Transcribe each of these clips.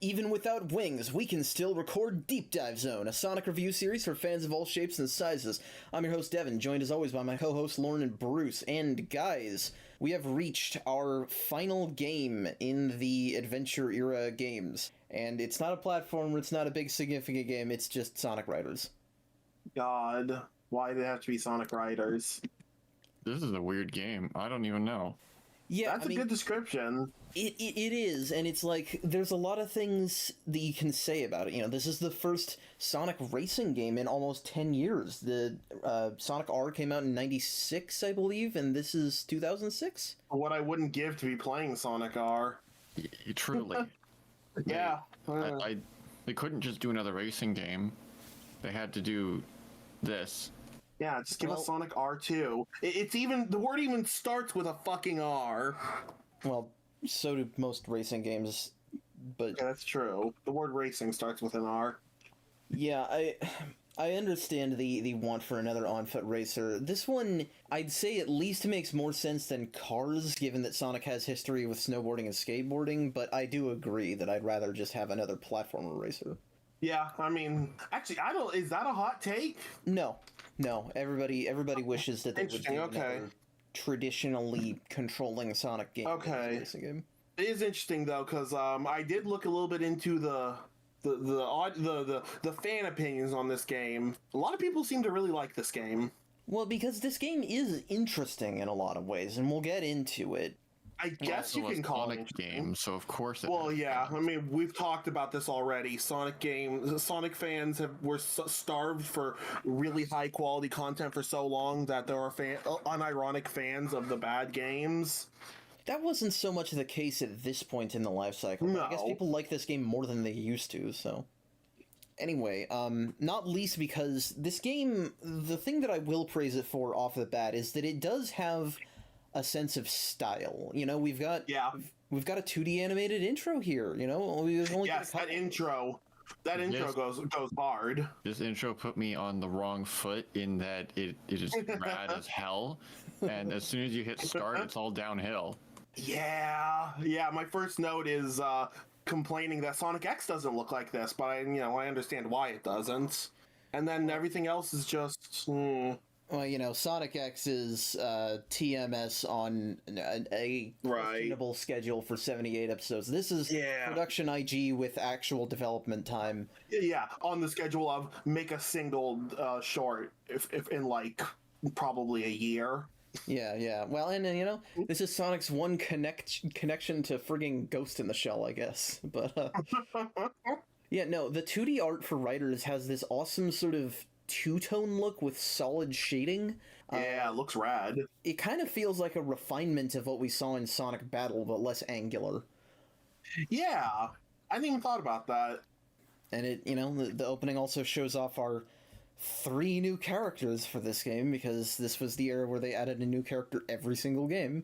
Even without wings, we can still record Deep Dive Zone, a Sonic review series for fans of all shapes and sizes. I'm your host, Devin, joined as always by my co-hosts, Lauren and Bruce. And guys, we have reached our final game in the Adventure era games. And it's not a platformer, it's not a big significant game, it's just Sonic Riders. God, why did it have to be Sonic Riders? This is a weird game. I don't even know. Yeah, That's a good description. It is, and it's like, there's a lot of things that you can say about it. You know, this is the first Sonic racing game in almost 10 years. The Sonic R came out in 96, I believe, and this is 2006? What I wouldn't give to be playing Sonic R. Truly. Yeah. They couldn't just do another racing game. They had to do this. Yeah, just give us Sonic R2. It's even, the word even starts with a fucking R. Well, so do most racing games, but... Yeah, that's true. The word racing starts with an R. Yeah, I understand the want for another on-foot racer. This one, I'd say at least makes more sense than Cars, given that Sonic has history with snowboarding and skateboarding, but I do agree that I'd rather just have another platformer racer. Yeah, I mean, actually, is that a hot take? No, everybody wishes that they would do another traditionally controlling Sonic game. Okay. Racing game. It is interesting, though, because I did look a little bit into the fan opinions on this game. A lot of people seem to really like this game. Well, because this game is interesting in a lot of ways, and we'll get into it. I guess you can call it a Sonic game, so of course it Well, yeah, I mean, we've talked about this already. Sonic fans were starved for really high-quality content for so long that there are unironic fans of the bad games. That wasn't so much the case at this point in the life cycle. No. I guess people like this game more than they used to, so... Anyway, not least because this game, the thing that I will praise it for off the bat is that it does have a sense of style. You know, we've got a 2D animated intro here, you know? That intro goes hard. This intro put me on the wrong foot in that it is rad as hell, and as soon as you hit start, it's all downhill. Yeah, my first note is complaining that Sonic X doesn't look like this, but I understand why it doesn't. And then everything else is just... Well, you know, Sonic X is TMS on a questionable schedule for 78 episodes. This is production IG with actual development time. Yeah, on the schedule of make a single short if in like probably a year. Yeah. Well, and you know, this is Sonic's one connection to frigging Ghost in the Shell, I guess. But yeah, no, the 2D art for Riders has this awesome sort of two-tone look with solid shading. Yeah, it looks rad. It kind of feels like a refinement of what we saw in Sonic Battle, but less angular. Yeah, I hadn't even thought about that. And it, you know, the opening also shows off our 3 new characters for this game, because this was the era where they added a new character every single game.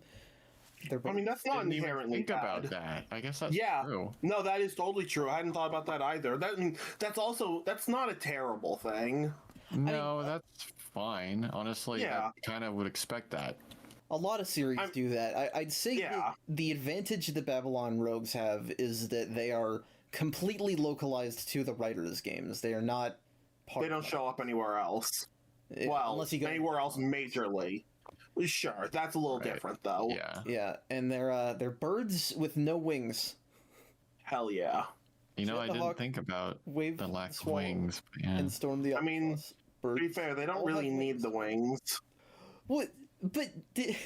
I mean, that's not inherently think bad. About that. I guess that's true. No, that is totally true. I hadn't thought about that either. That's not a terrible thing. No, that's fine. Honestly, I kind of would expect that. A lot of series do that. I'd say that the advantage the Babylon Rogues have is that they are completely localized to the Riders games. They are not part They don't show up anywhere else. Unless you go anywhere else majorly. Sure, that's a little different, though. Yeah, and they're birds with no wings. Hell yeah. You know, I didn't think about the lack of wings. And storm the birds. To be fair, they don't really need the wings. What? But they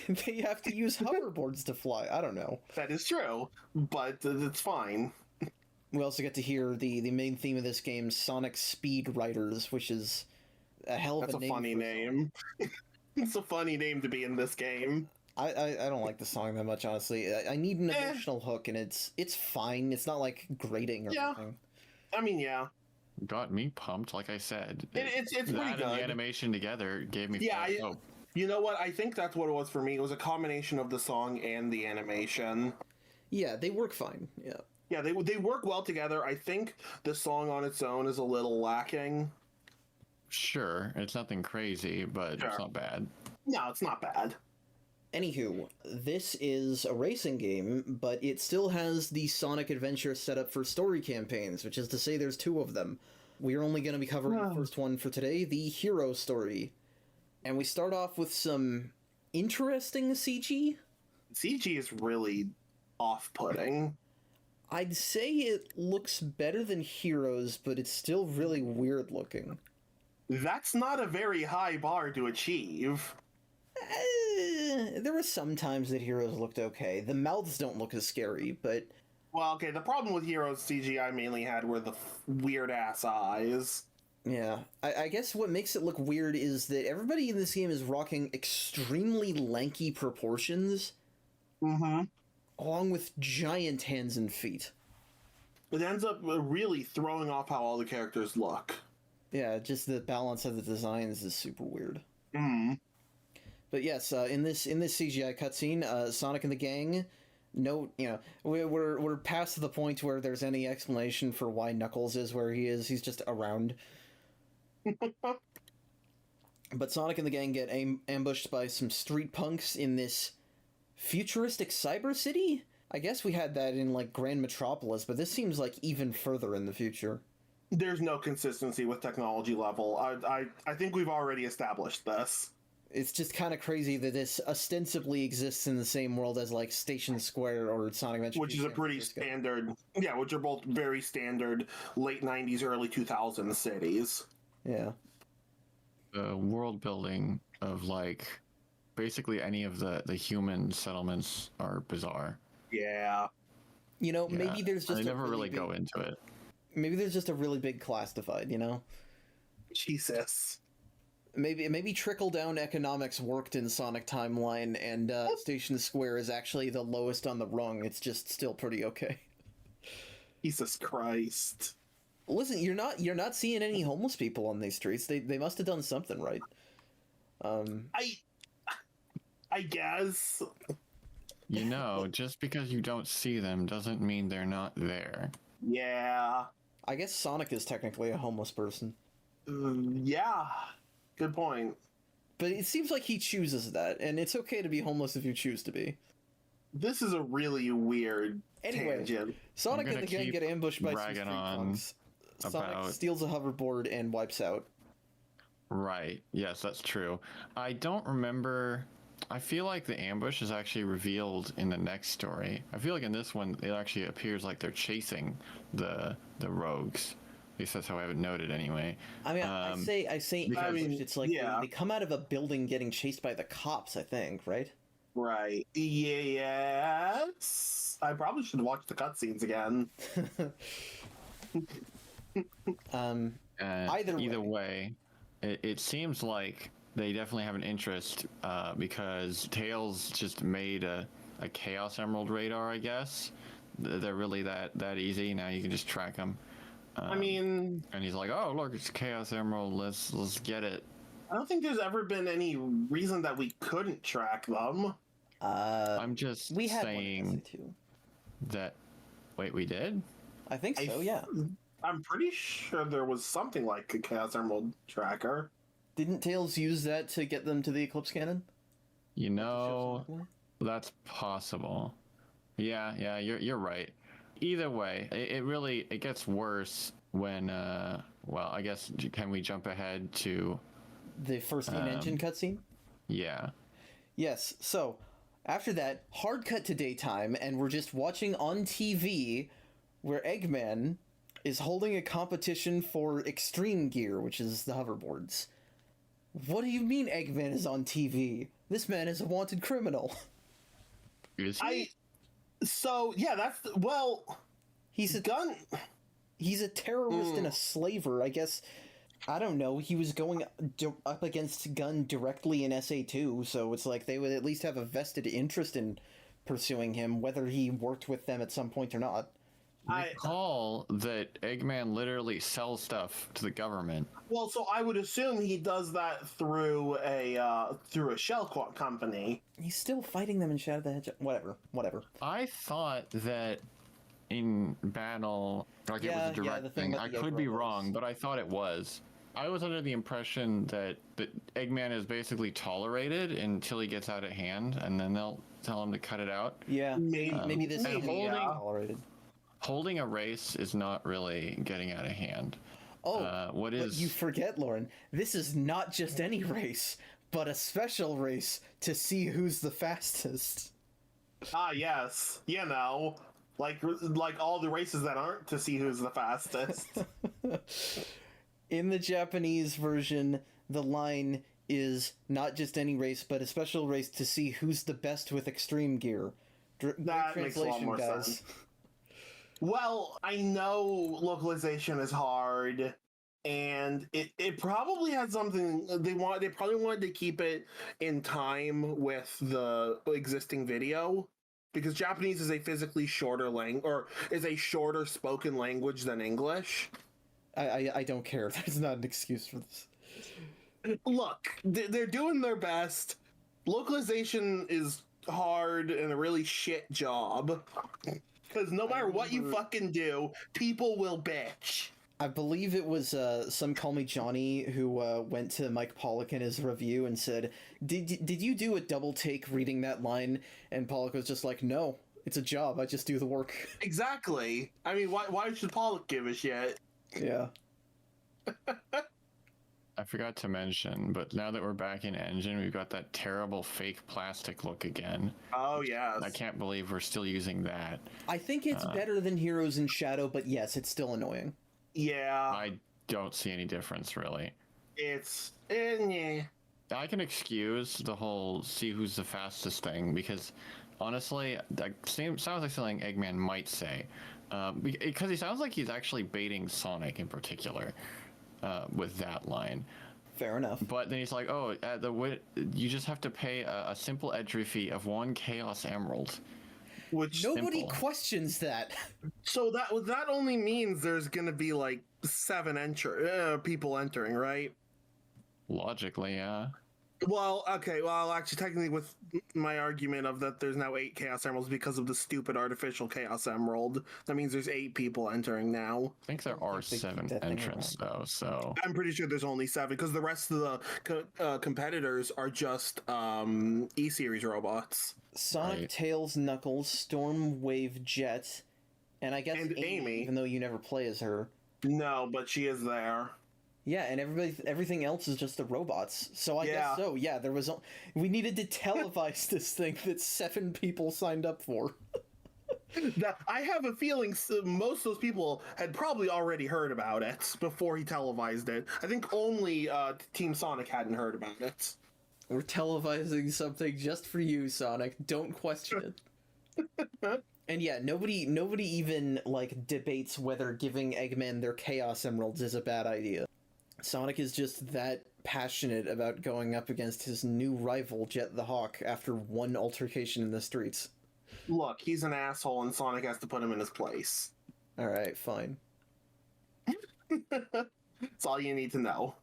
have to use hoverboards to fly. I don't know. That is true, but it's fine. We also get to hear the main theme of this game, Sonic Speed Riders, which is a hell of a name. That's a funny name. It's a funny name to be in this game. I don't like the song that much, honestly. I need an emotional hook, and it's fine. It's not like grating or anything. I mean, yeah. Got me pumped, like I said. It's pretty good. And the animation together gave me hope. You know what? I think that's what it was for me. It was a combination of the song and the animation. Yeah, they work fine. Yeah. Yeah, they work well together. I think the song on its own is a little lacking. Sure, it's nothing crazy, but it's not bad. No, it's not bad. Anywho, this is a racing game, but it still has the Sonic Adventure set up for story campaigns, which is to say there's 2 of them. We're only going to be covering the first one for today, the Hero story. And we start off with some interesting CG. CG is really off-putting. I'd say it looks better than Heroes, but it's still really weird looking. That's not a very high bar to achieve. There were some times that Heroes looked okay. The mouths don't look as scary, but... Well, okay, the problem with Heroes CG I mainly had were the weird-ass eyes. Yeah. I guess what makes it look weird is that everybody in this game is rocking extremely lanky proportions. Mm-hmm. Along with giant hands and feet. It ends up really throwing off how all the characters look. Yeah, just the balance of the designs is super weird. Mm. But yes, in this CGI cutscene, Sonic and the gang, we're past the point where there's any explanation for why Knuckles is where he is. He's just around. But Sonic and the gang get ambushed by some street punks in this futuristic cyber city? I guess we had that in like Grand Metropolis, but this seems like even further in the future. There's no consistency with technology level. I think we've already established this. It's just kind of crazy that this ostensibly exists in the same world as like Station Square or Sonic Adventure, which is a pretty standard, which are both very standard late 90s, early 2000s cities. Yeah. The world building of like basically any of the human settlements are bizarre. Yeah. Maybe there's just I never really go into it. Maybe there's just a really big class divide, Jesus. Maybe trickle-down economics worked in Sonic Timeline, and Station Square is actually the lowest on the rung. It's just still pretty okay. Jesus Christ. Listen, you're not seeing any homeless people on these streets. They must have done something right. I guess. Just because you don't see them doesn't mean they're not there. Yeah. I guess Sonic is technically a homeless person. Yeah. Good point. But it seems like he chooses that, and it's okay to be homeless if you choose to be. This is a really weird tangent. Sonic and the gang get ambushed by some street punks. Sonic steals a hoverboard and wipes out. Right. Yes, that's true. I don't remember... I feel like the ambush is actually revealed in the next story. I feel like in this one, it actually appears like they're chasing the rogues. At least that's how I have it noted anyway. I mean, I say ambush. It's like they come out of a building getting chased by the cops, I think, right? Right. Yes. I probably should watch the cutscenes again. Either way, it seems like they definitely have an interest because Tails just made a Chaos Emerald radar, I guess. They're really that easy. Now you can just track them. And he's like, oh, look, it's Chaos Emerald. Let's get it. I don't think there's ever been any reason that we couldn't track them. I'm just saying that... Wait, we did? I think so, yeah. I'm pretty sure there was something like a Chaos Emerald tracker. Didn't Tails use that to get them to the Eclipse Cannon? That's possible. Yeah, you're right. Either way, it gets worse when, I guess, can we jump ahead to... the first in-engine cutscene? Yeah. Yes, so, after that, hard cut to daytime, and we're just watching on TV where Eggman is holding a competition for extreme gear, which is the hoverboards. What do you mean Eggman is on TV? This man is a wanted criminal. Is he? He's a gun. He's a terrorist and a slaver, I guess. I don't know. He was going up against Gun directly in SA2, so it's like they would at least have a vested interest in pursuing him, whether he worked with them at some point or not. I recall that Eggman literally sells stuff to the government. Well, so I would assume he does that through a shell company. He's still fighting them in Shadow the Hedgehog. Whatever. I thought that in battle, it was a direct thing. I could be wrong, but I thought it was. I was under the impression that Eggman is basically tolerated until he gets out of hand, and then they'll tell him to cut it out. Yeah, maybe this and is tolerated. Holding a race is not really getting out of hand. But you forget, Lauren, this is not just any race, but a special race to see who's the fastest. Ah, yes. You know, like all the races that aren't to see who's the fastest. In the Japanese version, the line is not just any race, but a special race to see who's the best with extreme gear. That makes a lot more sense. Well, I know localization is hard, and it probably had something they probably wanted to keep it in time with the existing video, because Japanese is a physically shorter is a shorter spoken language than English. I don't care. There's not an excuse for this. Look, they're doing their best. Localization is hard and a really shit job. Because no matter what you fucking do, people will bitch. I believe it was some Call Me Johnny who went to Mike Pollock in his review and said, did you do a double take reading that line? And Pollock was just like, no, it's a job. I just do the work. Exactly. I mean, why should Pollock give a shit? Yeah. I forgot to mention, but now that we're back in engine, we've got that terrible fake plastic look again. Oh, yes. I can't believe we're still using that. I think it's better than Heroes in Shadow, but yes, it's still annoying. Yeah. I don't see any difference, really. It's... yeah. I can excuse the whole see who's the fastest thing, because honestly, that sounds like something Eggman might say. Because he sounds like he's actually baiting Sonic in particular. With that line. Fair enough. But then he's like, oh, you just have to pay a simple entry fee of 1 Chaos Emerald. Which nobody questions that. So that only means there's gonna be like 7 people entering, right? Logically, yeah. Well, okay. Well, actually, technically, with my argument of that there's now 8 Chaos Emeralds because of the stupid artificial Chaos Emerald, that means there's 8 people entering now. I think there are 7 entrants, though, so... I'm pretty sure there's only 7, because the rest of the competitors are just E-Series robots. Sonic, right. Tails, Knuckles, Storm, Wave, Jet, and I guess Amy, even though you never play as her. No, but she is there. Yeah, and everything else is just the robots. So I guess so. Yeah, we needed to televise this thing that 7 people signed up for. Now, I have a feeling most of those people had probably already heard about it before he televised it. I think only Team Sonic hadn't heard about it. We're televising something just for you, Sonic. Don't question it. And yeah, nobody even debates whether giving Eggman their Chaos Emeralds is a bad idea. Sonic is just that passionate about going up against his new rival, Jet the Hawk, after one altercation in the streets. Look, he's an asshole and Sonic has to put him in his place. Alright, fine. That's all you need to know.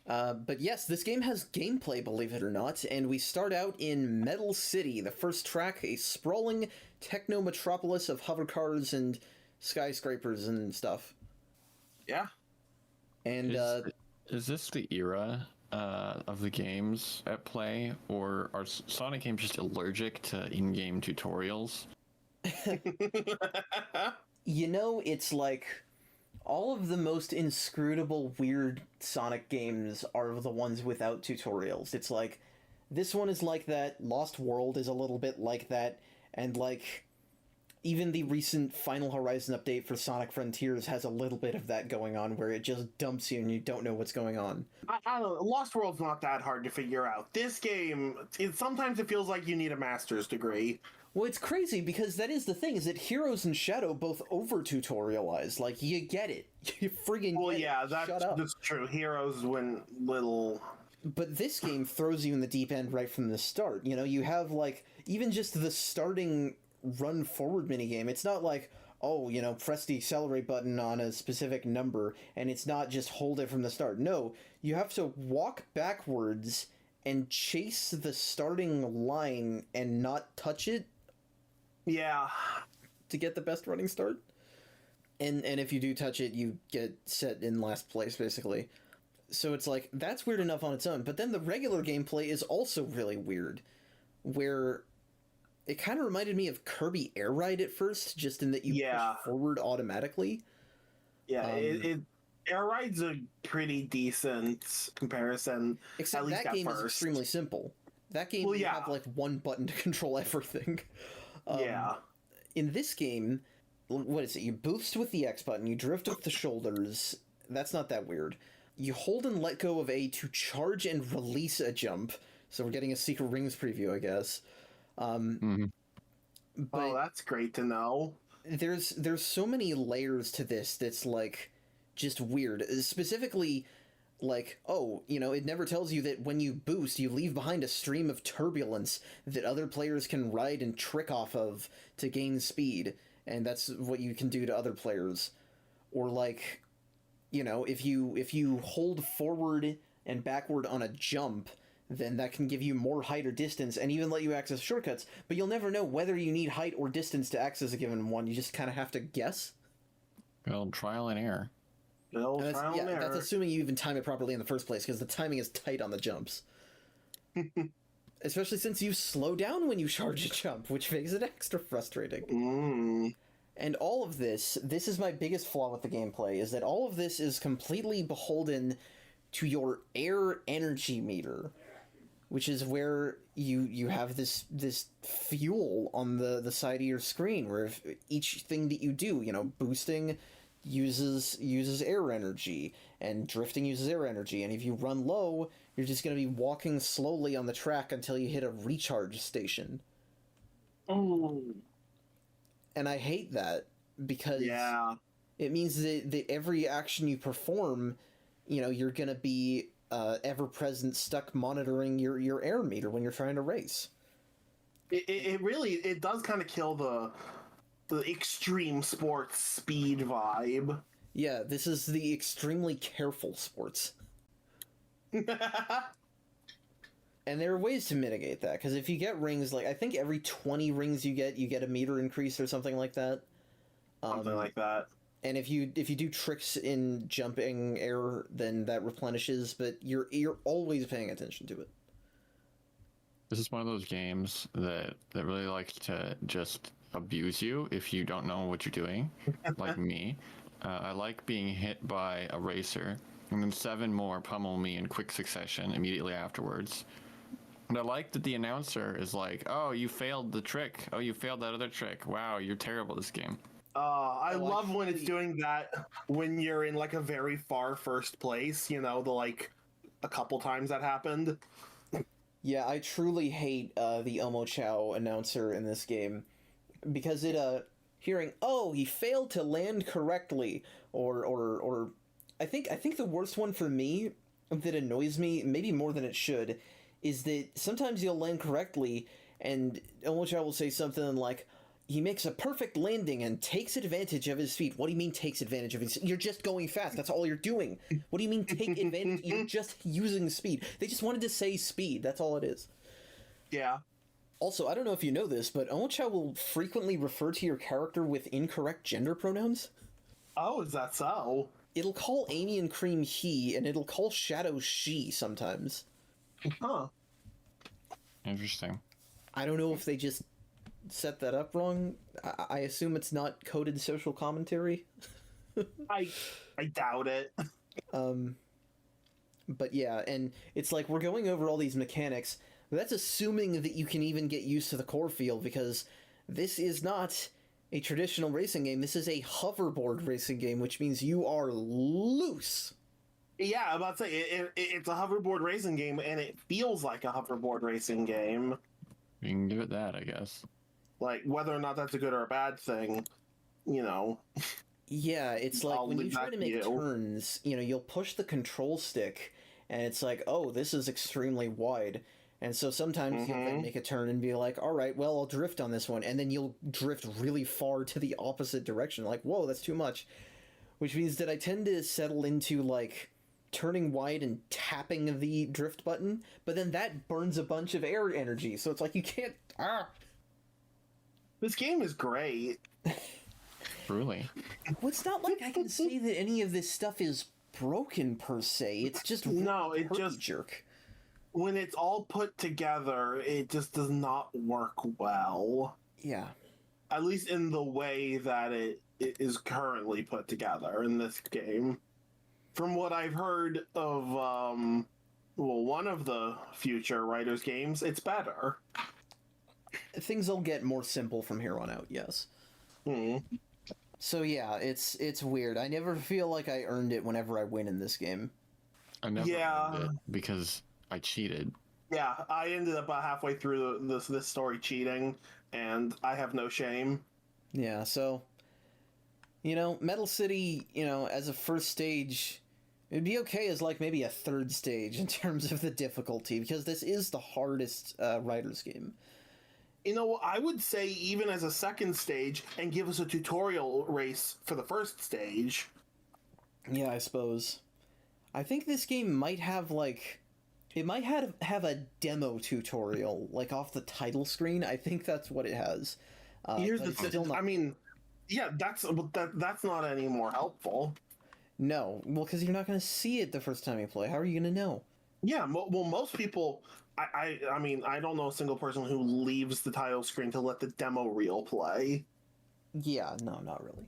But yes, this game has gameplay, believe it or not, and we start out in Metal City, the first track, a sprawling techno-metropolis of hovercars and skyscrapers and stuff. Yeah. And is this the era of the games at play, or are Sonic games just allergic to in-game tutorials? You know, it's like all of the most inscrutable, weird Sonic games are the ones without tutorials. It's like this one is like that. Lost World is a little bit like that, and even the recent Final Horizon update for Sonic Frontiers has a little bit of that going on, where it just dumps you and you don't know what's going on. I don't know. Lost World's not that hard to figure out. This game, sometimes it feels like you need a master's degree. Well, it's crazy, because that is the thing, is that Heroes and Shadow both over-tutorialize. Like, you get it. You friggin' well, get yeah, it. Shut up. That's true. Heroes went little... But this game throws you in the deep end right from the start. You know, you have, even just the starting run forward minigame. It's not like, oh, press the accelerate button on a specific number, and it's not just hold it from the start. No, you have to walk backwards and chase the starting line and not touch it. Yeah. To get the best running start. And if you do touch it, you get set in last place, basically. So it's like, that's weird enough on its own. But then the regular gameplay is also really weird, where it kind of reminded me of Kirby Air Ride at first, just in that you push forward automatically. Yeah, Air Ride's a pretty decent comparison. Except at least that at game first. is extremely simple. That game, you have like one button to control everything. In this game, what is it? You boost with the X button, you drift with the shoulders. That's not that weird. You hold and let go of A to charge and release a jump. So we're getting a Secret Rings preview, I guess. But that's great to know. There's so many layers to this that's like just weird. Specifically, like, it never tells you that when you boost, you leave behind a stream of turbulence that other players can ride and trick off of to gain speed, and that's what you can do to other players. Or like, if you hold forward and backward on a jump, then that can give you more height or distance and even let you access shortcuts, but you'll never know whether you need height or distance to access a given one. You just kind of have to guess. Well, trial and error. That's assuming you even time it properly in the first place, because the timing is tight on the jumps. Especially since you slow down when you charge a jump, which makes it extra frustrating. And all of this is my biggest flaw with the gameplay, is that all of this is completely beholden to your air energy meter, which is where you have this fuel on the side of your screen, where if each thing that you do, boosting uses air energy, and drifting uses air energy, and if you run low, you're just going to be walking slowly on the track until you hit a recharge station. And I hate that, because it means that every action you perform, you're going to be ever-present stuck monitoring your air meter when you're trying to race. It really does kind of kill the extreme sports speed vibe. Yeah, this is the extremely careful sports. And there are ways to mitigate that, because if you get rings, like, I think every 20 rings you get a meter increase or something like that. Something like that. And if you do tricks in jumping air, then that replenishes, but you're always paying attention to it. This is one of those games that really likes to just abuse you if you don't know what you're doing, like me. I like being hit by a racer, and then 7 more pummel me in quick succession immediately afterwards. And I like that the announcer is like, "Oh, you failed the trick. Oh, you failed that other trick. Wow, you're terrible this game." I love when it's doing that when you're in like a very far first place, a couple times that happened. Yeah, I truly hate the Omo Chow announcer in this game, because hearing, "Oh, he failed to land correctly," or I think the worst one for me that annoys me, maybe more than it should, is that sometimes you'll land correctly and Omo Chow will say something like, "He makes a perfect landing and takes advantage of his speed." What do you mean takes advantage of his? You're just going fast. That's all you're doing. What do you mean take advantage? You're just using speed. They just wanted to say speed. That's all it is. Yeah. Also, I don't know if you know this, but Omocha will frequently refer to your character with incorrect gender pronouns. Oh, is that so? It'll call Amy and Cream he, and it'll call Shadow she sometimes. Huh. Interesting. I don't know if they just set that up wrong. I assume it's not coded social commentary. I doubt it. But yeah, and it's like we're going over all these mechanics. That's assuming that you can even get used to the core field, because this is not a traditional racing game. This is a hoverboard racing game, which means you are loose. Yeah, I'm about to say, it's a hoverboard racing game, and it feels like a hoverboard racing game. You can give it that, I guess. Like, whether or not that's a good or a bad thing, Yeah, it's like when you try to make turns, you'll push the control stick, and it's like, oh, this is extremely wide. And so sometimes you'll then make a turn and be like, all right, well, I'll drift on this one. And then you'll drift really far to the opposite direction. Like, whoa, that's too much. Which means that I tend to settle into, like, turning wide and tapping the drift button. But then that burns a bunch of air energy. So it's like, you can't... This game is great. Truly. Well, it's not like I can say that any of this stuff is broken per se. It's just No, it herky just jerk. when it's all put together, it just does not work well. Yeah. At least in the way that it is currently put together in this game. From what I've heard of, one of the future writers' games, it's better. Things will get more simple from here on out, yes. Hmm. So yeah, it's weird. I never feel like I earned it whenever I win in this game. I never Yeah. earned it because I cheated. Yeah, I ended up about halfway through this story cheating, and I have no shame. Yeah, so Metal City, as a first stage, it'd be okay as like maybe a third stage in terms of the difficulty, because this is the hardest writer's game. I would say even as a second stage, and give us a tutorial race for the first stage. Yeah, I suppose. I think this game might have it might have a demo tutorial like off the title screen. I think that's what it has. Here's but the it's still thing. not... I mean, yeah, that's not any more helpful. No, well, because you're not going to see it the first time you play. How are you going to know? Yeah, well, most people. I mean, I don't know a single person who leaves the title screen to let the demo reel play. Yeah, no, not really.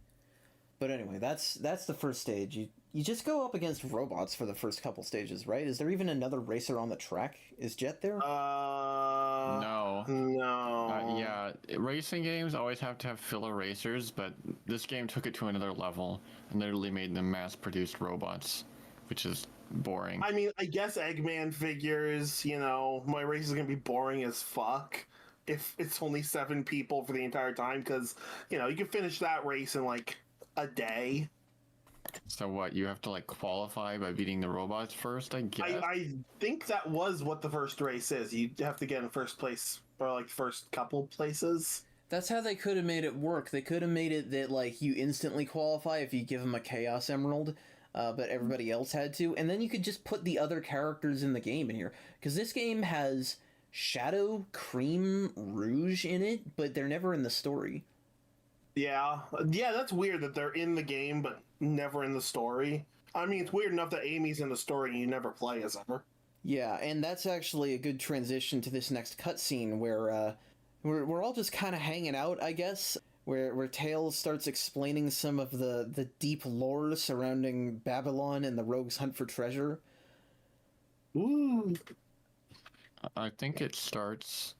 But anyway, that's the first stage. You just go up against robots for the first couple stages, right? Is there even another racer on the track? Is Jet there? No. No. Yeah, racing games always have to have filler racers, but this game took it to another level and literally made them mass-produced robots, which is boring. I mean, I guess Eggman figures, my race is going to be boring as fuck if it's only 7 people for the entire time, because, you can finish that race in, like, a day. So what, you have to, like, qualify by beating the robots first, I guess? I think that was what the first race is. You have to get in first place, or, like, first couple places. That's how they could have made it work. They could have made it that, like, you instantly qualify if you give them a Chaos Emerald, but everybody else had to. And then you could just put the other characters in the game in here. Because this game has Shadow, Cream, Rouge in it, but they're never in the story. Yeah, that's weird that they're in the game, but never in the story. I mean, it's weird enough that Amy's in the story and you never play as ever. Yeah, and that's actually a good transition to this next cutscene where we're all just kind of hanging out, I guess, where Tails starts explaining some of the deep lore surrounding Babylon and the rogue's hunt for treasure. Ooh. I think it starts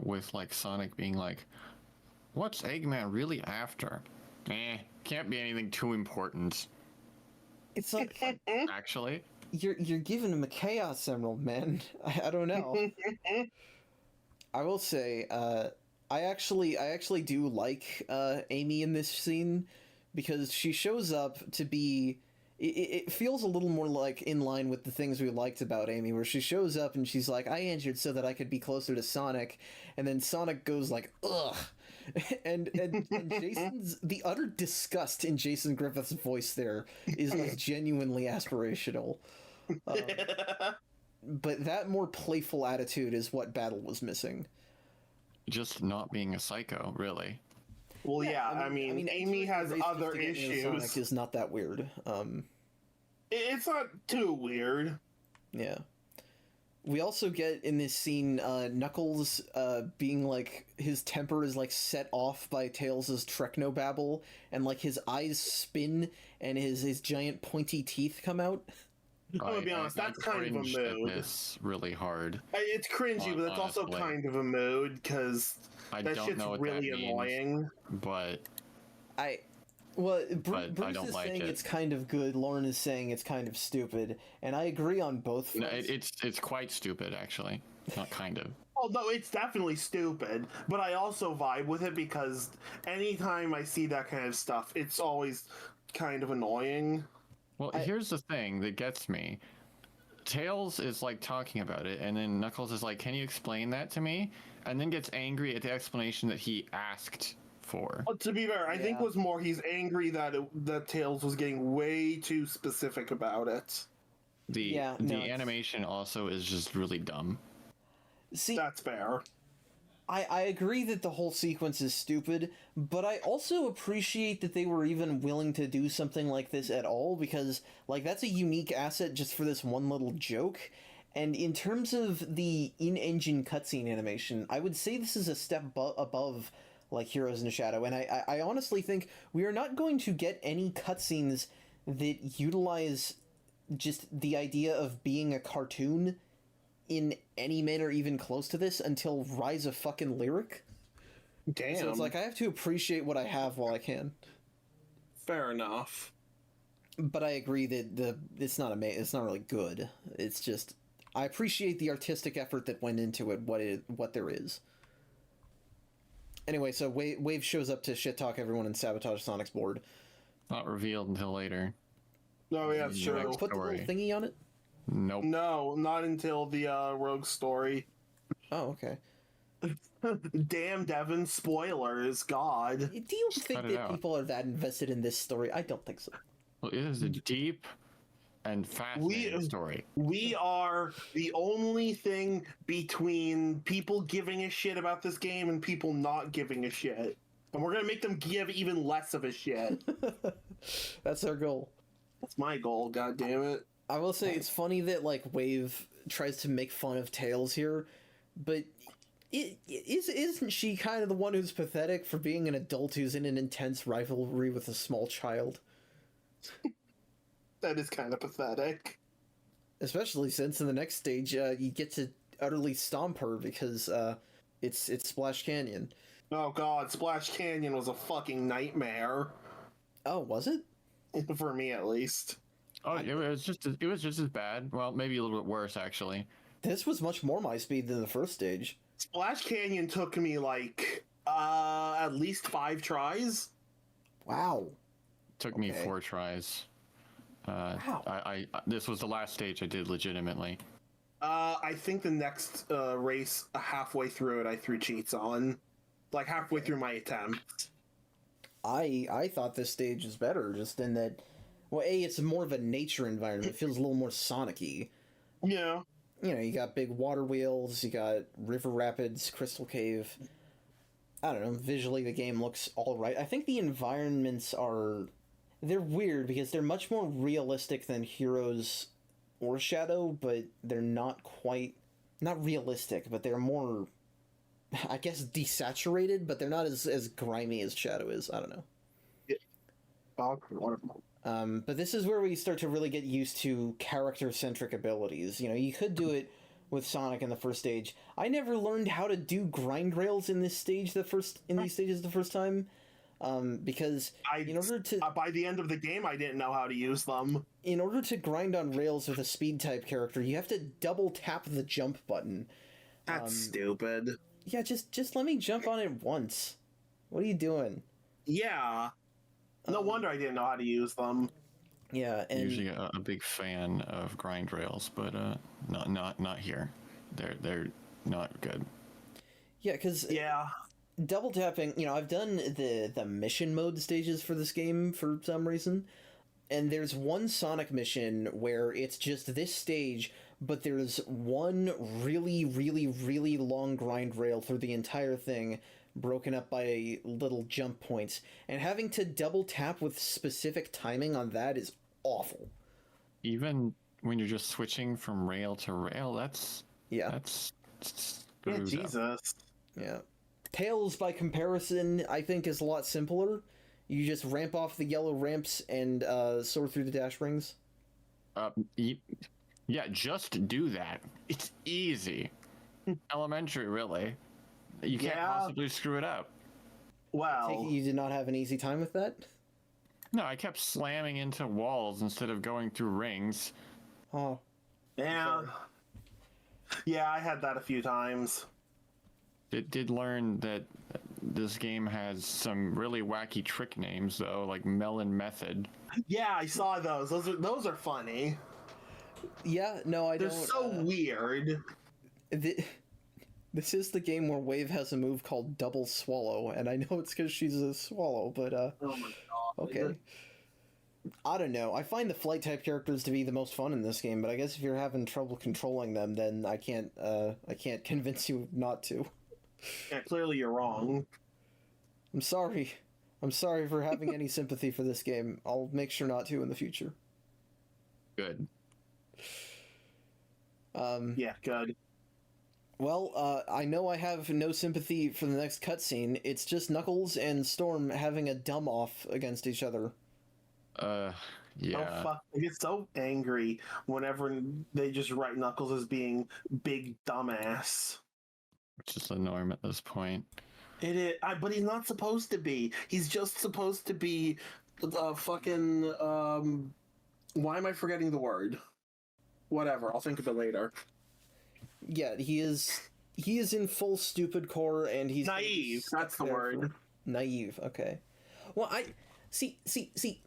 with, like, Sonic being like, what's Eggman really after? Can't be anything too important. It's like, Actually, you're giving him a Chaos Emerald, man. I don't know. I will say, I actually do like Amy in this scene, because she shows up to be... It feels a little more like in line with the things we liked about Amy, where she shows up and she's like, I injured so that I could be closer to Sonic, and then Sonic goes like, ugh. And Jason's... The utter disgust in Jason Griffith's voice there is genuinely aspirational. But that more playful attitude is what Battle was missing. just not being a psycho, really. Well, yeah, I mean Amy has other issues. Sonic is not that weird. It's not too weird. Yeah. We also get in this scene Knuckles being like, his temper is like set off by Tails' technobabble, and like his eyes spin and his giant pointy teeth come out. I'm gonna be honest, that's kind of a mood. This really hard. It's cringy, but that's also kind of a mood because that shit's really annoying. But Bruce is saying it's kind of good. Lauren is saying it's kind of stupid, and I agree on both fronts. No, it's quite stupid, actually. Not kind of. Oh no, it's definitely stupid, but I also vibe with it because anytime I see that kind of stuff, it's always kind of annoying. Well, here's the thing that gets me. Tails is like talking about it, and then Knuckles is like, "Can you explain that to me?" And then gets angry at the explanation that he asked for. Well, to be fair, I think it was more he's angry that Tails was getting way too specific about it. The animation also is just really dumb. See, that's fair. I agree that the whole sequence is stupid, but I also appreciate that they were even willing to do something like this at all, because, like, that's a unique asset just for this one little joke. And in terms of the in-engine cutscene animation, I would say this is a step above, like, Heroes in the Shadow, and I honestly think we are not going to get any cutscenes that utilize just the idea of being a cartoon in any manner even close to this until Rise of fucking Lyric. Damn. So it's like, I have to appreciate what I have while I can. Fair enough. But I agree that it's not really good. It's just, I appreciate the artistic effort that went into it, what there is. Anyway, so Wave shows up to shit talk everyone and sabotage Sonic's board. Not revealed until later. No, yeah, it's true. Put the little thingy on it? Nope. No, not until the Rogue story. Oh, okay. Damn, Devin, spoilers, God. Do you think that people are that invested in this story? I don't think so. Well, it is a deep and fascinating story. We are the only thing between people giving a shit about this game and people not giving a shit. And we're gonna make them give even less of a shit. That's our goal. That's my goal, god damn it. I will say it's funny that, like, Wave tries to make fun of Tails here, but isn't she kind of the one who's pathetic for being an adult who's in an intense rivalry with a small child? That is kind of pathetic. Especially since in the next stage, you get to utterly stomp her because it's Splash Canyon. Oh god, Splash Canyon was a fucking nightmare. Oh, was it? For me, at least. Oh, it was just as bad. Well, maybe a little bit worse, actually. This was much more my speed than the first stage. Splash Canyon took me, like, at least 5 tries. Wow. Took me 4 tries. Wow. I this was the last stage I did legitimately. I think the next race, halfway through it, I threw cheats on. Like, halfway through my attempt. I thought this stage was better, just in that, well, it's more of a nature environment. It feels a little more Sonic-y. Yeah. You know, you got big water wheels, you got river rapids, crystal cave. I don't know, visually the game looks alright. I think the environments they're weird because they're much more realistic than Heroes or Shadow, but they're not realistic, but they're more, I guess, desaturated, but they're not as grimy as Shadow is. I don't know. But this is where we start to really get used to character-centric abilities. You know, you could do it with Sonic in the first stage. I never learned how to do grind rails in these stages the first time, because in order to by the end of the game, I didn't know how to use them. In order to grind on rails with a speed type character, you have to double tap the jump button. That's stupid. Yeah, just let me jump on it once. What are you doing? Yeah. No wonder I didn't know how to use them. Yeah, and Usually a big fan of grind rails, but not here. They're not good. Yeah, because double tapping. You know, I've done the mission mode stages for this game for some reason, and there's one Sonic mission where it's just this stage, but there's one really, really, really long grind rail through the entire thing, broken up by little jump points, and having to double tap with specific timing on that is awful. Even when you're just switching from rail to rail, that's Jesus. Yeah. Tails, by comparison, I think is a lot simpler. You just ramp off the yellow ramps and soar through the dash rings. Yeah, just do that. It's easy. Elementary, really. You can't possibly screw it up. Wow. You did not have an easy time with that? No, I kept slamming into walls instead of going through rings. Oh. Yeah. Yeah, I had that a few times. It did learn that this game has some really wacky trick names, though, like Melon Method. Yeah, I saw those. Those are funny. Yeah, no, I They're don't. They're so weird. This is the game where Wave has a move called Double Swallow, and I know it's because she's a swallow, but oh my god. Okay. I don't know. I find the flight type characters to be the most fun in this game, but I guess if you're having trouble controlling them, then I can't convince you not to. Yeah, clearly you're wrong. I'm sorry. I'm sorry for having any sympathy for this game. I'll make sure not to in the future. Good. Yeah, good. Well, I know I have no sympathy for the next cutscene. It's just Knuckles and Storm having a dumb off against each other. Yeah. Oh fuck! I get so angry whenever they just write Knuckles as being big dumbass. Just a norm at this point. It is, but he's not supposed to be. He's just supposed to be fucking. Why am I forgetting the word? Whatever, I'll think of it later. Yeah, he is in full stupid core, and he's Naive. That's the word. Naive. Okay. Well, I see.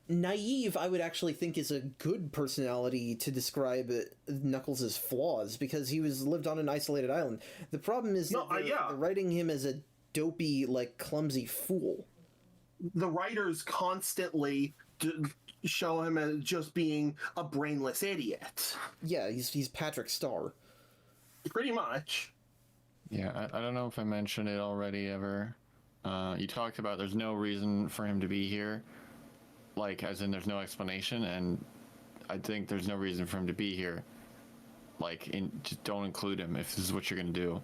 Naive, I would actually think is a good personality to describe Knuckles' flaws, because he lived on an isolated island. The problem is that they're writing him as a dopey, like, clumsy fool. The writers constantly show him as just being a brainless idiot. Yeah, he's Patrick Star. Pretty much. Yeah, I don't know if I mentioned it already ever. You talked about there's no reason for him to be here. Like, as in there's no explanation, and I think there's no reason for him to be here. Like, just don't include him if this is what you're going to do.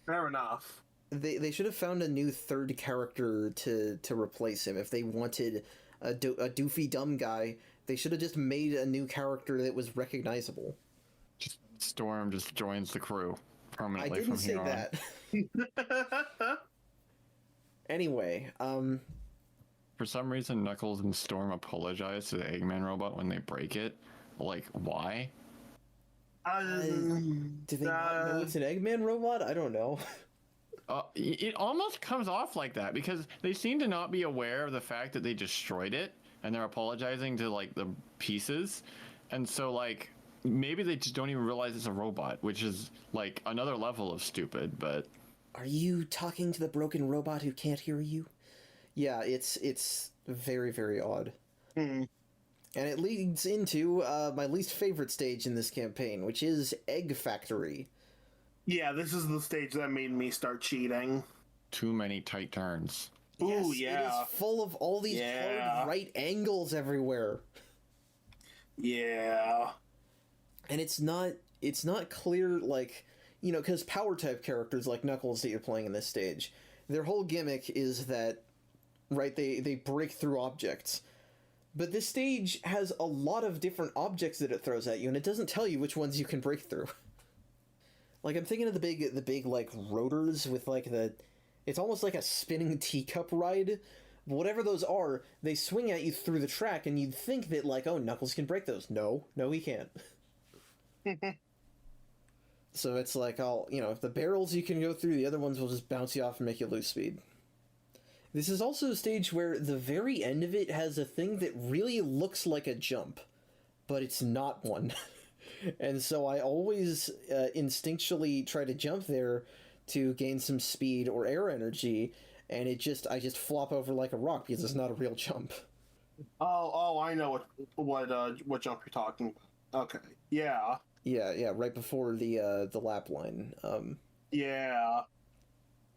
Fair enough. They should have found a new third character to replace him. If they wanted a doofy dumb guy, they should have just made a new character that was recognizable. Just Storm just joins the crew permanently. I didn't from here say that. Anyway, For some reason, Knuckles and Storm apologize to the Eggman robot when they break it. Like, why? do they not know it's an Eggman robot? I don't know. It almost comes off like that, because they seem to not be aware of the fact that they destroyed it, and they're apologizing to, like, the pieces. And so, like, maybe they just don't even realize it's a robot, which is, like, another level of stupid, but... Are you talking to the broken robot who can't hear you? Yeah, it's very, very odd. And it leads into my least favorite stage in this campaign, which is Egg Factory. Yeah, this is the stage that made me start cheating. Too many tight turns. Ooh, Yes, yeah. it is full of all these hard right angles everywhere. Yeah. And it's not clear, like, you know, because power type characters like Knuckles that you're playing in this stage, their whole gimmick is that, right, they break through objects. But this stage has a lot of different objects that it throws at you, and it doesn't tell you which ones you can break through. Like, I'm thinking of the big like rotors with like it's almost like a spinning teacup ride. Whatever those are, they swing at you through the track, and you'd think that, like, oh, Knuckles can break those. No, he can't. So it's like, if the barrels you can go through, the other ones will just bounce you off and make you lose speed. This is also a stage where the very end of it has a thing that really looks like a jump, but it's not one. And so I always instinctually try to jump there to gain some speed or air energy, and I just flop over like a rock because it's not a real jump. Oh, I know what jump you're talking about. Okay. Yeah. Yeah, right before the lap line. Yeah.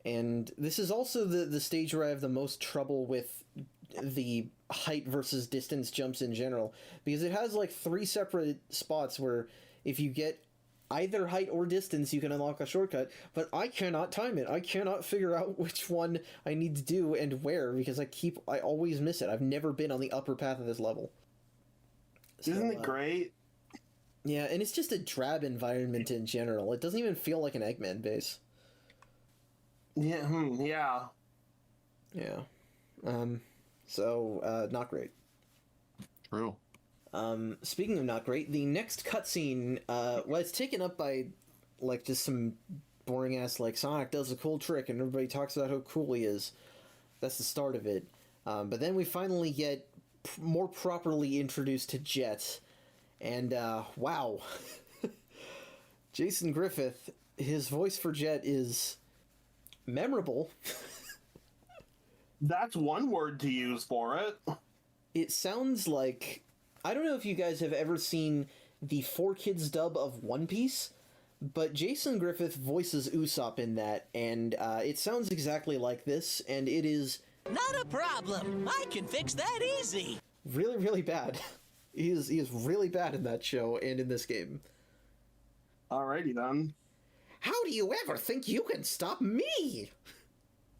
And this is also the stage where I have the most trouble with the height versus distance jumps in general, because it has like 3 separate spots where if you get either height or distance, you can unlock a shortcut, but I cannot time it. I cannot figure out which one I need to do and where, because I always miss it. I've never been on the upper path of this level. So, isn't it great? Yeah, and it's just a drab environment in general. It doesn't even feel like an Eggman base. Yeah, yeah. Yeah. So, not great. True. Speaking of not great, the next cutscene, it's taken up by, like, just some boring-ass, like, Sonic does a cool trick and everybody talks about how cool he is. That's the start of it. But then we finally get more properly introduced to Jet, and, wow. Jason Griffith, his voice for Jet is memorable. That's one word to use for it. It sounds like... I don't know if you guys have ever seen the 4Kids dub of One Piece, But Jason Griffith voices Usopp in that, and it sounds exactly like this, and it is Not a problem. I can fix that easy. really, really bad. He is really bad in that show and in this game. Alrighty then. How do you ever think you can stop me?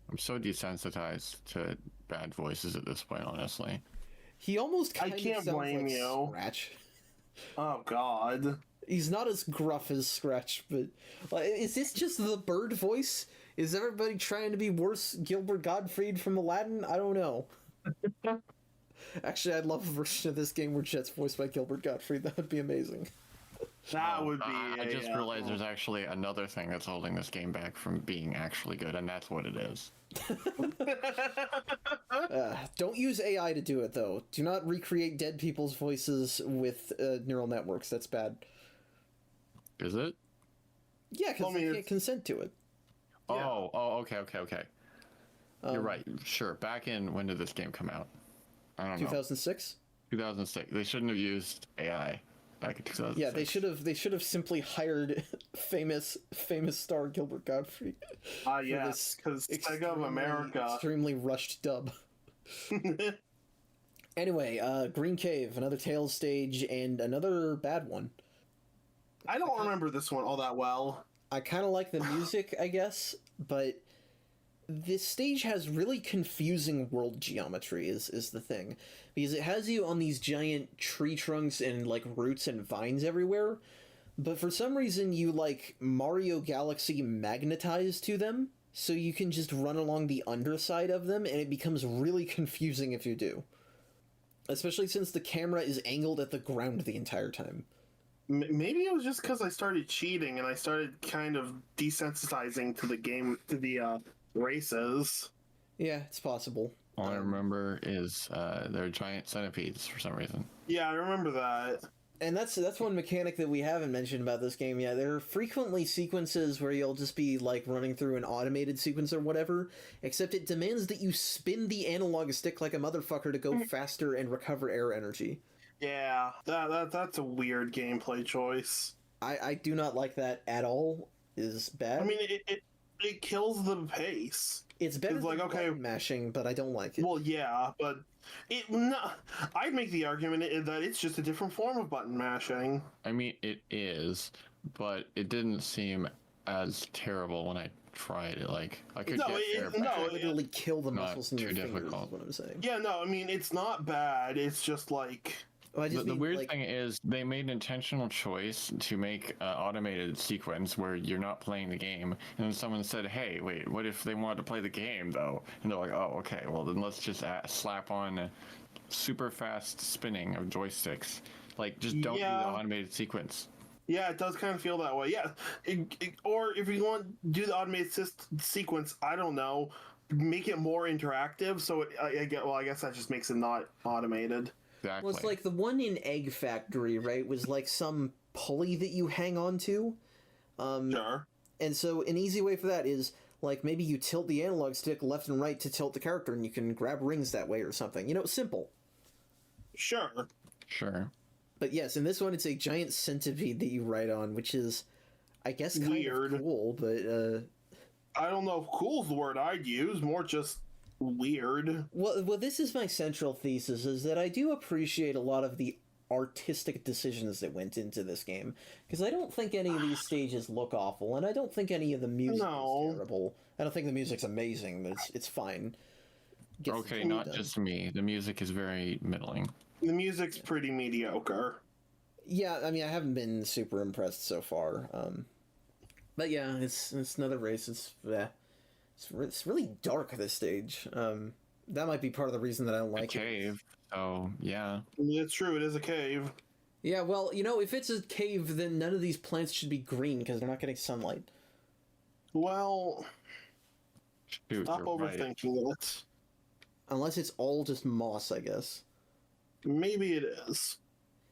I'm so desensitized to bad voices at this point, honestly. He almost kind of can't sounds blame like you. Scratch. Oh God. He's not as gruff as Scratch, but is this just the bird voice? Is everybody trying to be worse Gilbert Gottfried from Aladdin? I don't know. Actually, I'd love a version of this game where Jet's voiced by Gilbert Gottfried. That would be amazing. That would be. I just realized there's actually another thing that's holding this game back from being actually good, and that's what it is. Don't use AI to do it, though. Do not recreate dead people's voices with neural networks. That's bad. Is it? Yeah, because they can't consent to it. Oh, okay. You're right. Sure. Back in, when did this game come out? I don't know. 2006? 2006. They shouldn't have used AI back in 2006. Yeah, they should have simply hired famous star Gilbert Gottfried. Yes, because SEGA of America. Extremely rushed dub. Anyway, Green Cave, another Tales stage, and another bad one. I don't remember this one all that well. I kind of like the music, I guess, but this stage has really confusing world geometry is the thing, because it has you on these giant tree trunks and like roots and vines everywhere, but for some reason you like Mario Galaxy magnetize to them, so you can just run along the underside of them, and it becomes really confusing if you do, especially since the camera is angled at the ground the entire time. Maybe it was just because I started cheating and I started kind of desensitizing to the game, to the races. Yeah, it's possible. All I remember is they're giant centipedes for some reason. Yeah, I remember that. And that's one mechanic that we haven't mentioned about this game yet. There are frequently sequences where you'll just be like running through an automated sequence or whatever, except it demands that you spin the analog stick like a motherfucker to go faster and recover air energy. Yeah, that's a weird gameplay choice. I do not like that at all. Is bad. I mean, it kills the pace. It's better than button mashing, but I don't like it. Well, yeah, but I'd make the argument that it's just a different form of button mashing. I mean, it is, but it didn't seem as terrible when I tried it. Like, I could literally kill the muscles in your fingers. Difficult. Is what I'm saying. Yeah, no, I mean, it's not bad. It's just like. The weird thing is they made an intentional choice to make an automated sequence where you're not playing the game, and then someone said, hey, wait, what if they wanted to play the game, though? And they're like, oh, okay, well, then let's just slap on a super fast spinning of joysticks. Like, just don't do the automated sequence. Yeah, it does kind of feel that way. Yeah, or if you want to do the automated sequence, I don't know, make it more interactive, so I guess that just makes it not automated. Exactly. Well, it's like the one in Egg Factory, right? Was like some pulley that you hang on to. Sure. And so an easy way for that is like maybe you tilt the analog stick left and right to tilt the character, and you can grab rings that way or something. You know, simple. Sure. But yes, in this one, it's a giant centipede that you ride on, which is, I guess, kind weird. of cool. But I don't know if "cool's" the word I'd use. More just. Weird. Well, this is my central thesis, is that I do appreciate a lot of the artistic decisions that went into this game, because I don't think any of these stages look awful, and I don't think any of the music is terrible. I don't think the music's amazing, but it's fine. Okay, not just me. The music is very middling. The music's pretty mediocre. Yeah, I mean, I haven't been super impressed so far. But yeah, it's another race. It's really dark, this stage. That might be part of the reason that I don't like it. A cave, so yeah. It's true, it is a cave. Yeah, well, you know, if it's a cave, then none of these plants should be green, because they're not getting sunlight. Well, stop overthinking it. Unless it's all just moss, I guess. Maybe it is.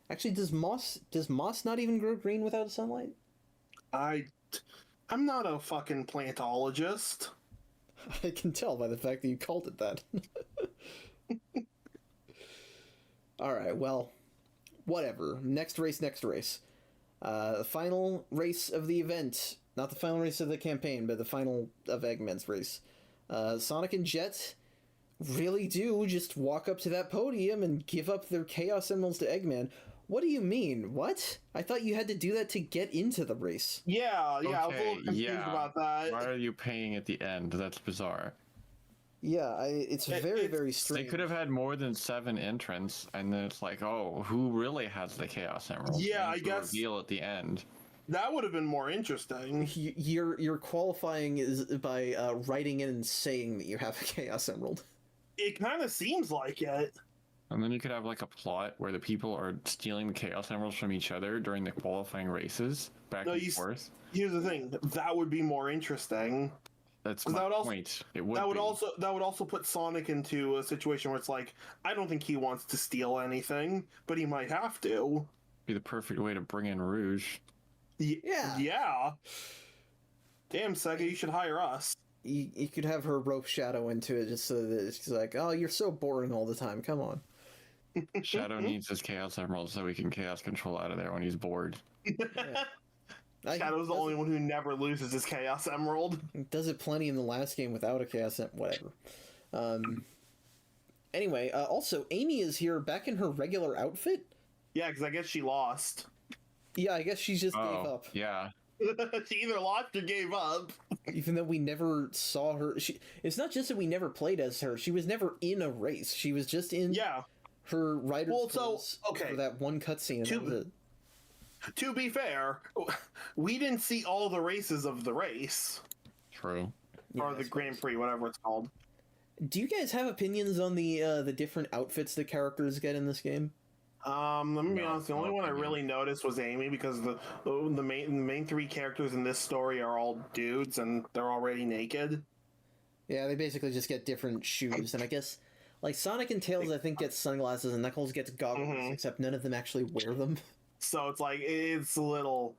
Actually, does moss not even grow green without sunlight? I'm not a fucking plantologist. I can tell by the fact that you called it that. Alright, well, whatever. Next race. The final race of the event, not the final race of the campaign, but the final of Eggman's race. Sonic and Jet really do just walk up to that podium and give up their Chaos Emeralds to Eggman. What do you mean? What? I thought you had to do that to get into the race. Yeah, I was a little confused about that. Why are you paying at the end? That's bizarre. Yeah, it's very strange. They could have had more than 7 entrants, and then it's like, oh, who really has the Chaos Emerald? Yeah, I guess reveal at the end. That would have been more interesting. Your qualifying is by writing in and saying that you have a Chaos Emerald. It kind of seems like it. And then you could have like a plot where the people are stealing the Chaos Emeralds from each other during the qualifying races, back and forth. Here's the thing: that would be more interesting. That's my point. That would also put Sonic into a situation where it's like, I don't think he wants to steal anything, but he might have to. Be the perfect way to bring in Rouge. Yeah. Damn, Sega, you should hire us. You could have her rope Shadow into it just so that it's like, oh, you're so boring all the time. Come on. Shadow needs his Chaos Emerald so he can Chaos Control out of there when he's bored. Yeah. Shadow's the only one who never loses his Chaos Emerald. Does it plenty in the last game without a Chaos Emerald. Whatever. Anyway, also, Amy is here back in her regular outfit. Yeah, because I guess she lost. Yeah, I guess she just gave up. Yeah. She either lost or gave up. Even though we never saw her. It's not just that we never played as her. She was never in a race. She was just in her rider's clothes for that one cutscene. To be fair, we didn't see all the races of the race. True. Or the Grand Prix, whatever it's called. Do you guys have opinions on the different outfits the characters get in this game? Let me be honest. The only one I really noticed was Amy, because the main 3 characters in this story are all dudes and they're already naked. Yeah, they basically just get different shoes, and I guess like Sonic and Tails, I think, gets sunglasses, and Knuckles gets goggles, except none of them actually wear them. So it's like it's a little.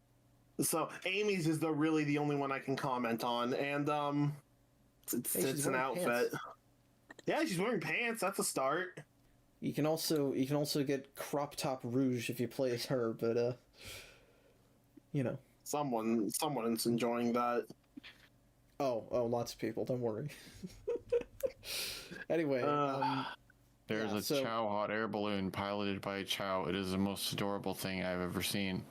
So Amy's is really the only one I can comment on, and it's an outfit. Pants. Yeah, she's wearing pants. That's a start. You can also get crop top Rouge if you play as her, but you know, someone's enjoying that. Oh, lots of people. Don't worry. Anyway, there's a Chow hot air balloon piloted by Chow. It is the most adorable thing I've ever seen.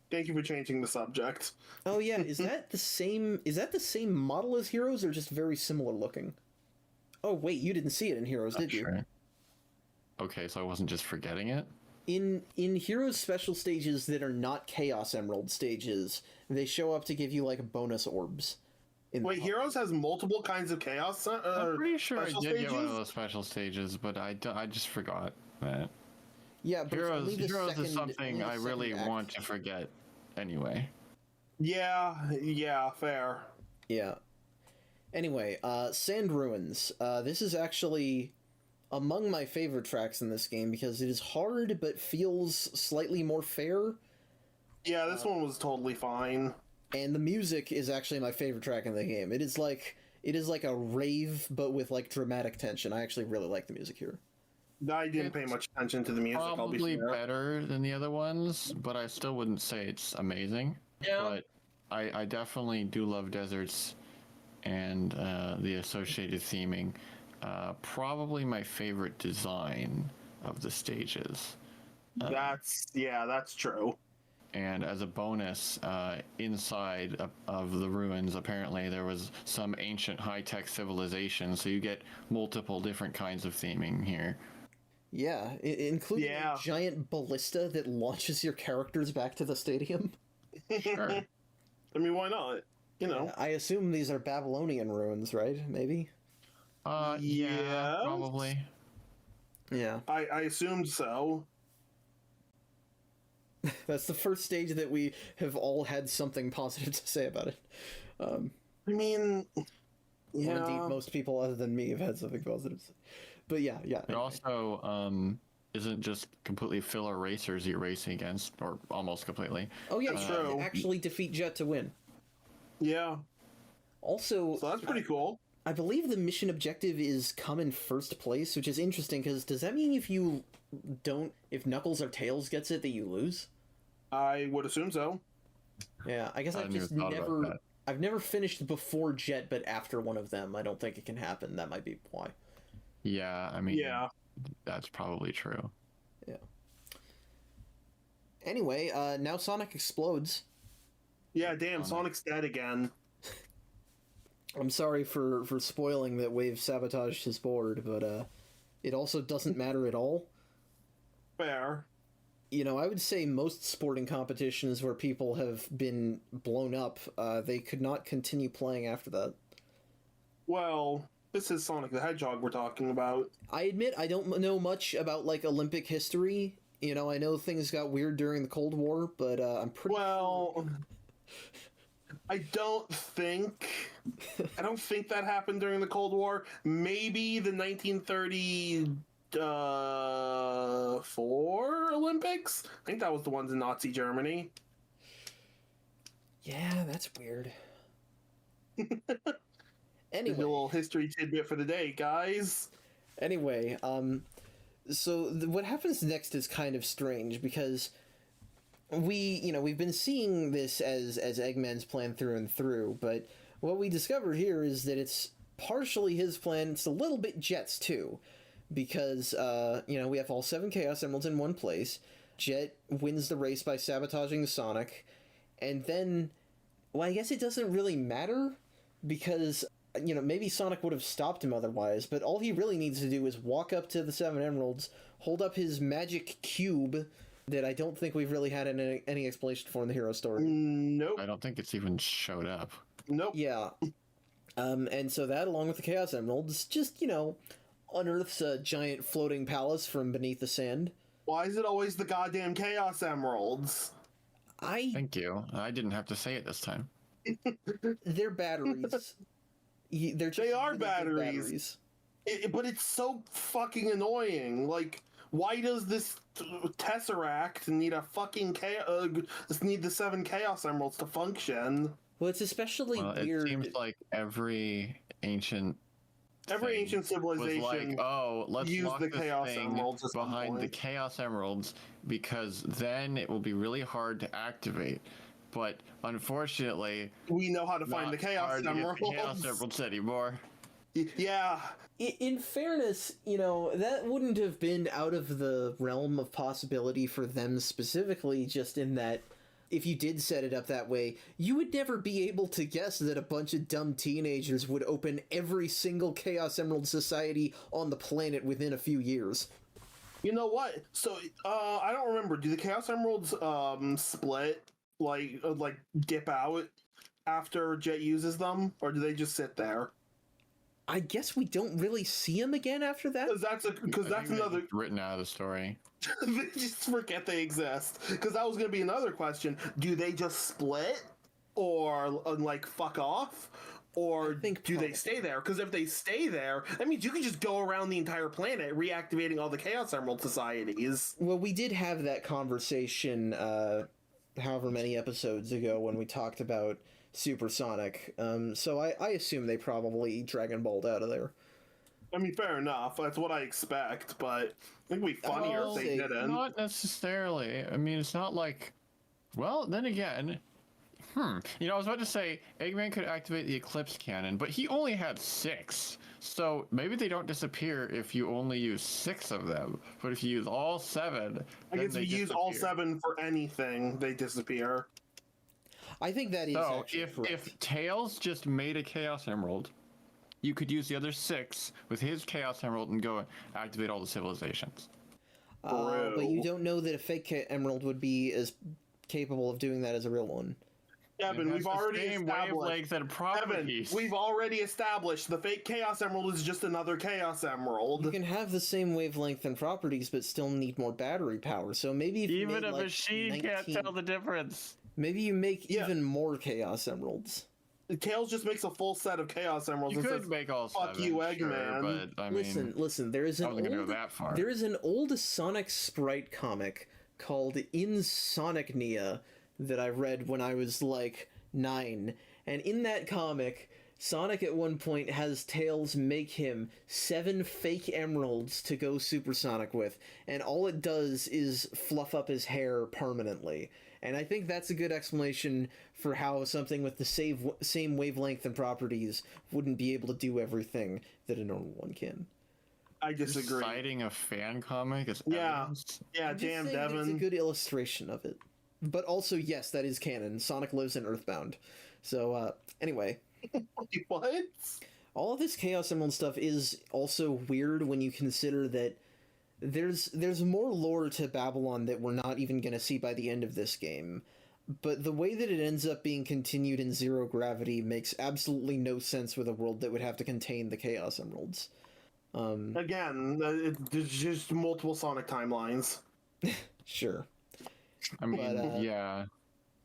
Thank you for changing the subject. Oh yeah, is that the same model as Heroes, or just very similar looking? Oh wait, you didn't see it in Heroes, did you? Sure. Okay, so I wasn't just forgetting it? In Heroes special stages that are not Chaos Emerald stages, they show up to give you like bonus orbs. Wait, Heroes has multiple kinds of Chaos I'm pretty sure I did stages? get one of those special stages, but I just forgot that. Yeah, but Heroes is something I really want to forget anyway. Yeah, fair. Yeah. Anyway, Sand Ruins. This is actually among my favorite tracks in this game because it is hard but feels slightly more fair. Yeah, this one was totally fine. And the music is actually my favorite track in the game. It is like a rave but with like dramatic tension. I actually really like the music here. I didn't pay much attention to the music. Probably better than the other ones, but I still wouldn't say it's amazing. Yeah. But I definitely do love deserts and the associated theming. Probably my favorite design of the stages. That's true. And as a bonus, inside of the ruins, apparently there was some ancient high-tech civilization, so you get multiple different kinds of theming here. Yeah, including a giant ballista that launches your characters back to the stadium. Sure. I mean, why not? You know. I assume these are Babylonian ruins, right? Maybe? Yeah, probably. Yeah. I assumed so. That's the first stage that we have all had something positive to say about it. I mean, yeah. Well, indeed, most people other than me have had something positive to say. But yeah. It anyway. Also isn't just completely filler racers you're racing against, or almost completely. Oh yeah, true. You actually defeat Jet to win. Yeah. Also, so that's pretty cool. I believe the mission objective is come in first place, which is interesting because does that mean if Knuckles or Tails gets it that you lose? I would assume so. Yeah, I guess I I've hadn't just even thought about never... that. I've never finished before Jet, but after one of them. I don't think it can happen. That might be why. Yeah, I mean, Yeah. that's probably true. Yeah. Anyway, now Sonic explodes. Yeah, damn, Sonic's dead again. I'm sorry for spoiling that Wave sabotaged his board, but it also doesn't matter at all. Fair. You know, I would say most sporting competitions where people have been blown up, they could not continue playing after that. Well, this is Sonic the Hedgehog we're talking about. I admit I don't know much about, like, Olympic history. You know, I know things got weird during the Cold War, but I'm pretty Well, I don't think that happened during the Cold War. Maybe the 1934 Olympics? I think that was the ones in Nazi Germany. Yeah, that's weird. Anyway. A little history tidbit for the day, guys. Anyway, so what happens next is kind of strange because we've been seeing this as Eggman's plan through and through, but what we discovered here is that it's partially his plan. It's a little bit Jet's too, because we have all 7 Chaos Emeralds in one place. Jet wins the race by sabotaging Sonic, and then, well, I guess it doesn't really matter because maybe Sonic would have stopped him otherwise, but all he really needs to do is walk up to the 7 Emeralds, hold up his magic cube that I don't think we've really had any explanation for in the hero story. Nope. I don't think it's even showed up. Nope. Yeah. And so that, along with the Chaos Emeralds, just, unearths a giant floating palace from beneath the sand. Why is it always the goddamn Chaos Emeralds? Thank you. I didn't have to say it this time. They're batteries. They are batteries. But it's so fucking annoying. Like, why does this Tesseract need a fucking need the 7 Chaos Emeralds to function? Well, it's especially weird. It seems like every ancient civilization was like, oh, let's use lock the this Chaos thing Emeralds at some behind the point. Chaos Emeralds because then it will be really hard to activate. But unfortunately, we know how to find the not Chaos hard to get Emeralds. the Chaos Emeralds anymore. Yeah. In fairness, that wouldn't have been out of the realm of possibility for them specifically, just in that if you did set it up that way, you would never be able to guess that a bunch of dumb teenagers would open every single Chaos Emerald society on the planet within a few years. You know what? So, I don't remember. Do the Chaos Emeralds split, like dip out after Jet uses them, or do they just sit there? I guess we don't really see them again after that. Because that's another written out of the story. They just forget they exist. Because that was going to be another question. Do they just split, or like fuck off, or do they stay there? Because if they stay there, that means you can just go around the entire planet reactivating all the Chaos Emerald societies. Well, we did have that conversation however many episodes ago when we talked about Supersonic, so I assume they probably Dragon Balled out of there. I mean, fair enough. That's what I expect, but I think it'd be funnier if they didn't. Not necessarily. I mean, it's not like... Well, then again... I was about to say, Eggman could activate the Eclipse Cannon, but he only had 6. So maybe they don't disappear if you only use 6 of them. But if you use all 7... I guess if you use all 7 for anything, they disappear. I think that is so actually if Tails just made a Chaos Emerald, you could use the other 6 with his Chaos Emerald and go activate all the civilizations. But you don't know that a fake Emerald would be as capable of doing that as a real one. Evan, we've already established. And properties. Evan, we've already established the fake Chaos Emerald is just another Chaos Emerald. You can have the same wavelength and properties, but still need more battery power. So maybe if even a like machine can't tell the difference. Maybe you make even more Chaos Emeralds. Tails just makes a full set of Chaos Emeralds. You and could says, make all 7, fuck you, Eggman. sure, but I mean, listen. There is I wasn't gonna go that far. There is an old Sonic Sprite comic called Insonicnia that I read when I was like 9, and in that comic, Sonic at one point has Tails make him 7 fake emeralds to go supersonic with, and all it does is fluff up his hair permanently. And I think that's a good explanation for how something with the same wavelength and properties wouldn't be able to do everything that a normal one can. I disagree. Citing a fan comic is Yeah. evidence? Yeah, I'm just damn, saying that Devin. it's a good illustration of it. But also, yes, that is canon. Sonic lives in Earthbound. So, anyway. What? All of this Chaos Emerald stuff is also weird when you consider that there's more lore to Babylon that we're not even going to see by the end of this game. But the way that it ends up being continued in Zero Gravity makes absolutely no sense with a world that would have to contain the Chaos Emeralds. Again, there's just multiple Sonic timelines. Sure. I mean, But, yeah.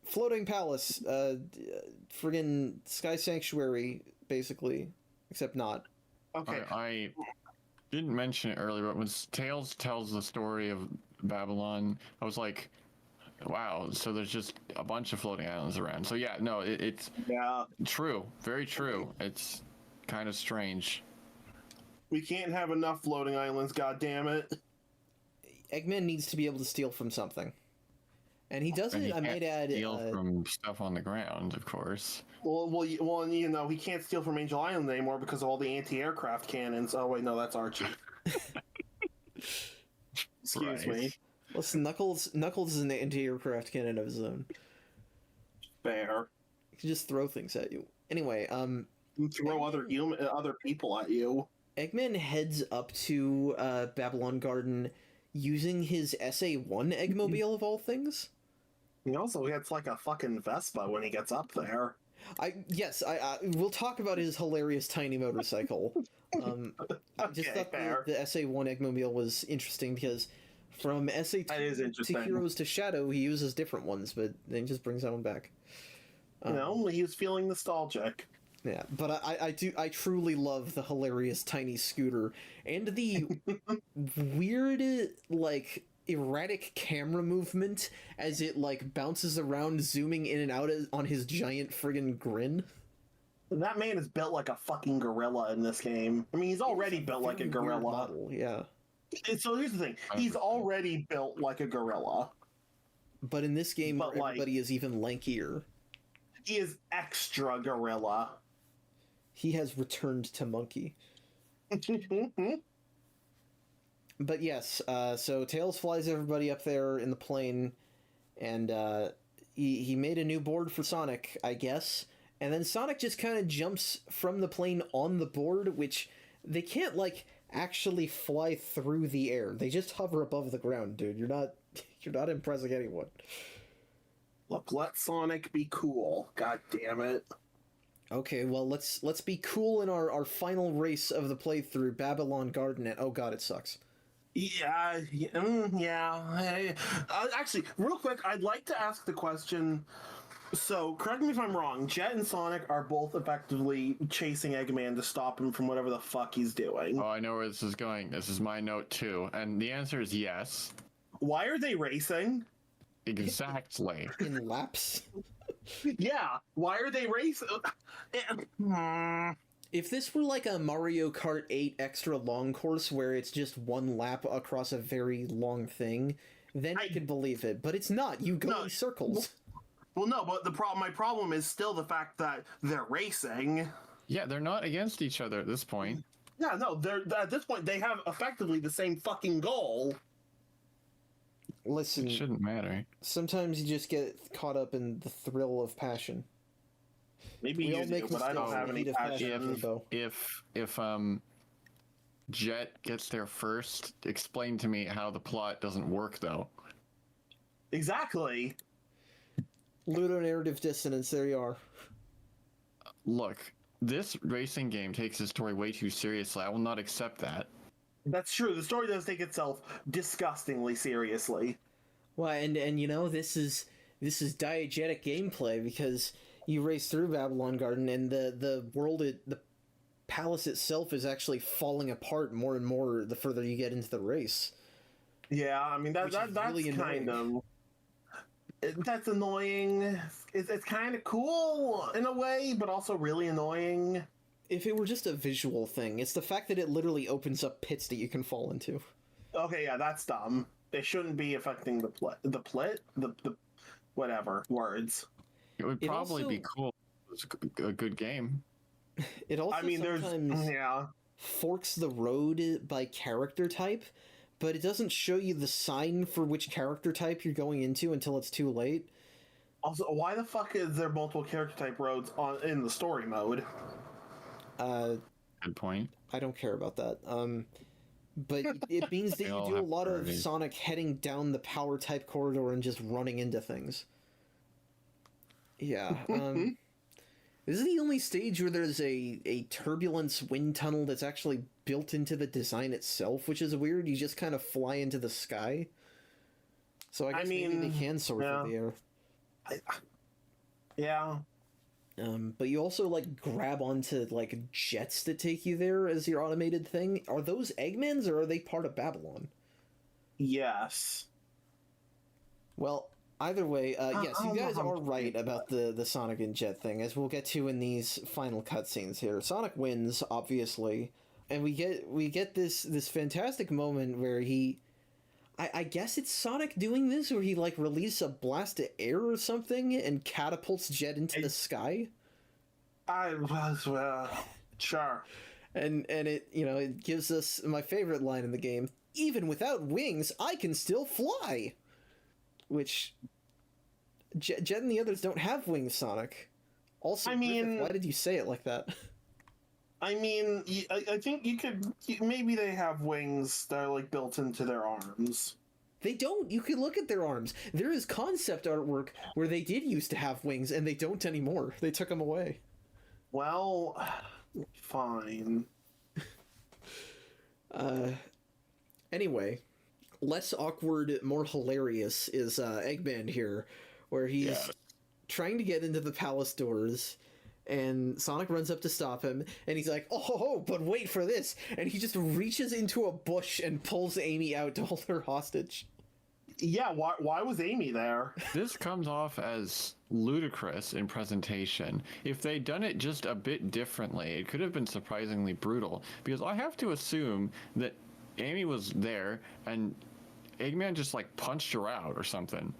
Floating Palace, friggin' Sky Sanctuary, basically, except not. Okay. I didn't mention it earlier, but when Tails tells the story of Babylon, I was like, wow, so there's just a bunch of floating islands around. So yeah, no, it's Yeah. true. Very true. It's kind of strange. We can't have enough floating islands, god damn it. Eggman needs to be able to steal from something. And he does And it, he I might can't add... steal from stuff on the ground, of course. Well, you know, he can't steal from Angel Island anymore because of all the anti-aircraft cannons. Oh, wait, no, that's Archie. Excuse Right. me. Listen, Knuckles is an anti-aircraft cannon of his own. Fair. He can just throw things at you. Anyway, You throw other people at you. Eggman heads up to Babylon Garden using his SA-1 Eggmobile of all things. He also gets like a fucking Vespa when he gets up there. We'll talk about his hilarious tiny motorcycle. I just Okay, thought fair. the SA-1 Eggmobile was interesting because from That is SA-2 to interesting. Heroes to Shadow, he uses different ones, but then he just brings that one back. You know, he was feeling nostalgic. Yeah, but I truly love the hilarious tiny scooter and the weird, like, erratic camera movement as it, like, bounces around, zooming in and out on his giant friggin' grin. That man is built like a fucking gorilla in this game. I mean, he's already built like a Very weird gorilla. model, yeah. So here's the thing: he's already built like a gorilla. But in this game, But, like- everybody is even lankier. He is extra gorilla. He has returned to monkey. But yes, so Tails flies everybody up there in the plane, and he made a new board for Sonic, I guess. And then Sonic just kind of jumps from the plane on the board, which they can't, like, actually fly through the air. They just hover above the ground, dude. You're not impressing anyone. Look, let Sonic be cool. God damn it. Okay, well, let's be cool in our final race of the playthrough, Babylon Garden, and oh god, it sucks. Yeah. Hey, actually, real quick, I'd like to ask the question. So, correct me if I'm wrong. Jet and Sonic are both effectively chasing Eggman to stop him from whatever the fuck he's doing. Oh, I know where this is going. This is my note too. And the answer is yes. Why are they racing? Exactly. In laps? Yeah, why are they racing? If this were like a Mario Kart 8 extra long course where it's just one lap across a very long thing, then I could believe it. But it's not. You go in circles. Well, no, but my problem is still the fact that they're racing. Yeah, they're not against each other at this point. Yeah, no, they're at this point they have effectively the same fucking goal. Listen, It shouldn't matter. sometimes you just get caught up in the thrill of passion. Maybe We you all make do, but I don't mistakes have in the any heat of passion. passion. Limbo. If Jet gets there first, explain to me how the plot doesn't work though. Exactly. Ludonarrative dissonance, there you are. Look, this racing game takes the story way too seriously. I will not accept that. That's true. The story does take itself disgustingly seriously. Well, and you know, this is diegetic gameplay because you race through Babylon Garden and the world, the palace itself is actually falling apart more and more the further you get into the race. Yeah, I mean Which is that's really kind of. That's annoying. It's kind of cool in a way, but also really annoying. If it were just a visual thing, it's the fact that it literally opens up pits that you can fall into. Okay, yeah, that's dumb. They shouldn't be affecting the whatever words. It would It probably also- be cool. It's a good game. It also I mean, sometimes yeah. forks the road by character type, but it doesn't show you the sign for which character type you're going into until it's too late. Also, why the fuck is there multiple character type roads in the story mode? Good point. I don't care about that. But it means that They you all do a have lot of priorities. Sonic heading down the power type corridor and just running into things. Yeah. This is the only stage where there's a turbulence wind tunnel that's actually built into the design itself, which is weird. You just kind of fly into the sky. So I guess maybe they can soar through the air. Yeah. But you also like grab onto like jets that take you there as your automated thing. Are those Eggmans or are they part of Babylon? Yes. Well, either way, yes, I you don't know guys how are to right take about the Sonic and Jet thing, as we'll get to in these final cutscenes here. Sonic wins, obviously, and we get this fantastic moment where I guess it's Sonic doing this, where he like releases a blast of air or something and catapults Jet into the sky. I was sure. And it it gives us my favorite line in the game. Even without wings, I can still fly. Which Jet and the others don't have wings, Sonic. Also, I mean- Griffith, why did you say it like that? I mean, I think maybe they have wings that are like built into their arms. They don't. You can look at their arms. There is concept artwork where they did used to have wings, and they don't anymore. They took them away. Well, fine. Anyway, less awkward, more hilarious is Eggman here, where he's Yeah. trying to get into the palace doors, and Sonic runs up to stop him, and he's like, oh, but wait for this, and he just reaches into a bush and pulls Amy out to hold her hostage. Yeah, why was Amy there? This comes off as ludicrous in presentation. If they'd done it just a bit differently, it could have been surprisingly brutal. Because I have to assume that Amy was there and Eggman just like punched her out or something.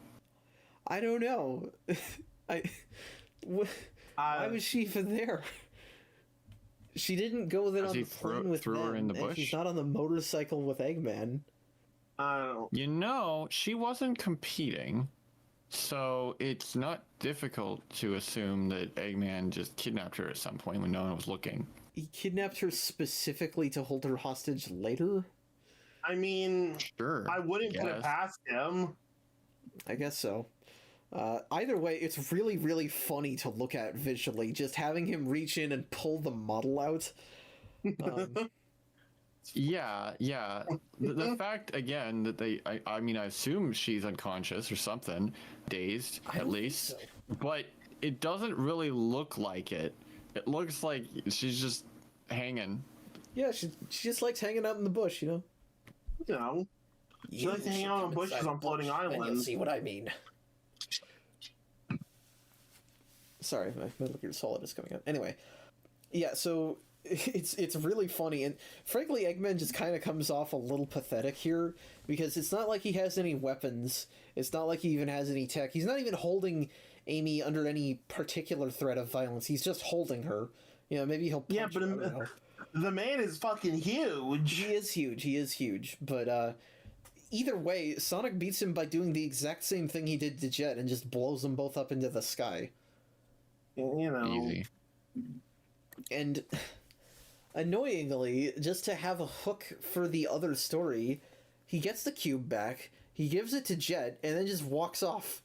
I don't know. Why was she even there? She didn't go there on he the plane threw with her them, in the and bush? she's not on the motorcycle with Eggman. I don't. You know, she wasn't competing, so it's not difficult to assume that Eggman just kidnapped her at some point when no one was looking. He kidnapped her specifically to hold her hostage later? I mean, Sure. I wouldn't put it guess. past him. I guess so. Either way, it's really, really funny to look at visually, just having him reach in and pull the model out. Yeah. The fact, again, that I mean, I assume she's unconscious or something, dazed, at least. But it doesn't really look like it. It looks like she's just hanging. Yeah, she just likes hanging out in the bush, you know? You know, she likes to hang out on bushes on floating islands. See what I mean. Sorry, my Metal Gear Solid is coming up. Anyway, yeah, so it's really funny, and frankly, Eggman just kind of comes off a little pathetic here, because it's not like he has any weapons, it's not like he even has any tech, he's not even holding Amy under any particular threat of violence, he's just holding her. You know, maybe he'll punch Yeah, but her, I don't know. the man is fucking huge. He is huge, but either way, Sonic beats him by doing the exact same thing he did to Jet and just blows them both up into the sky. You know, Easy. And annoyingly, just to have a hook for the other story, he gets the cube back, he gives it to Jet, and then just walks off.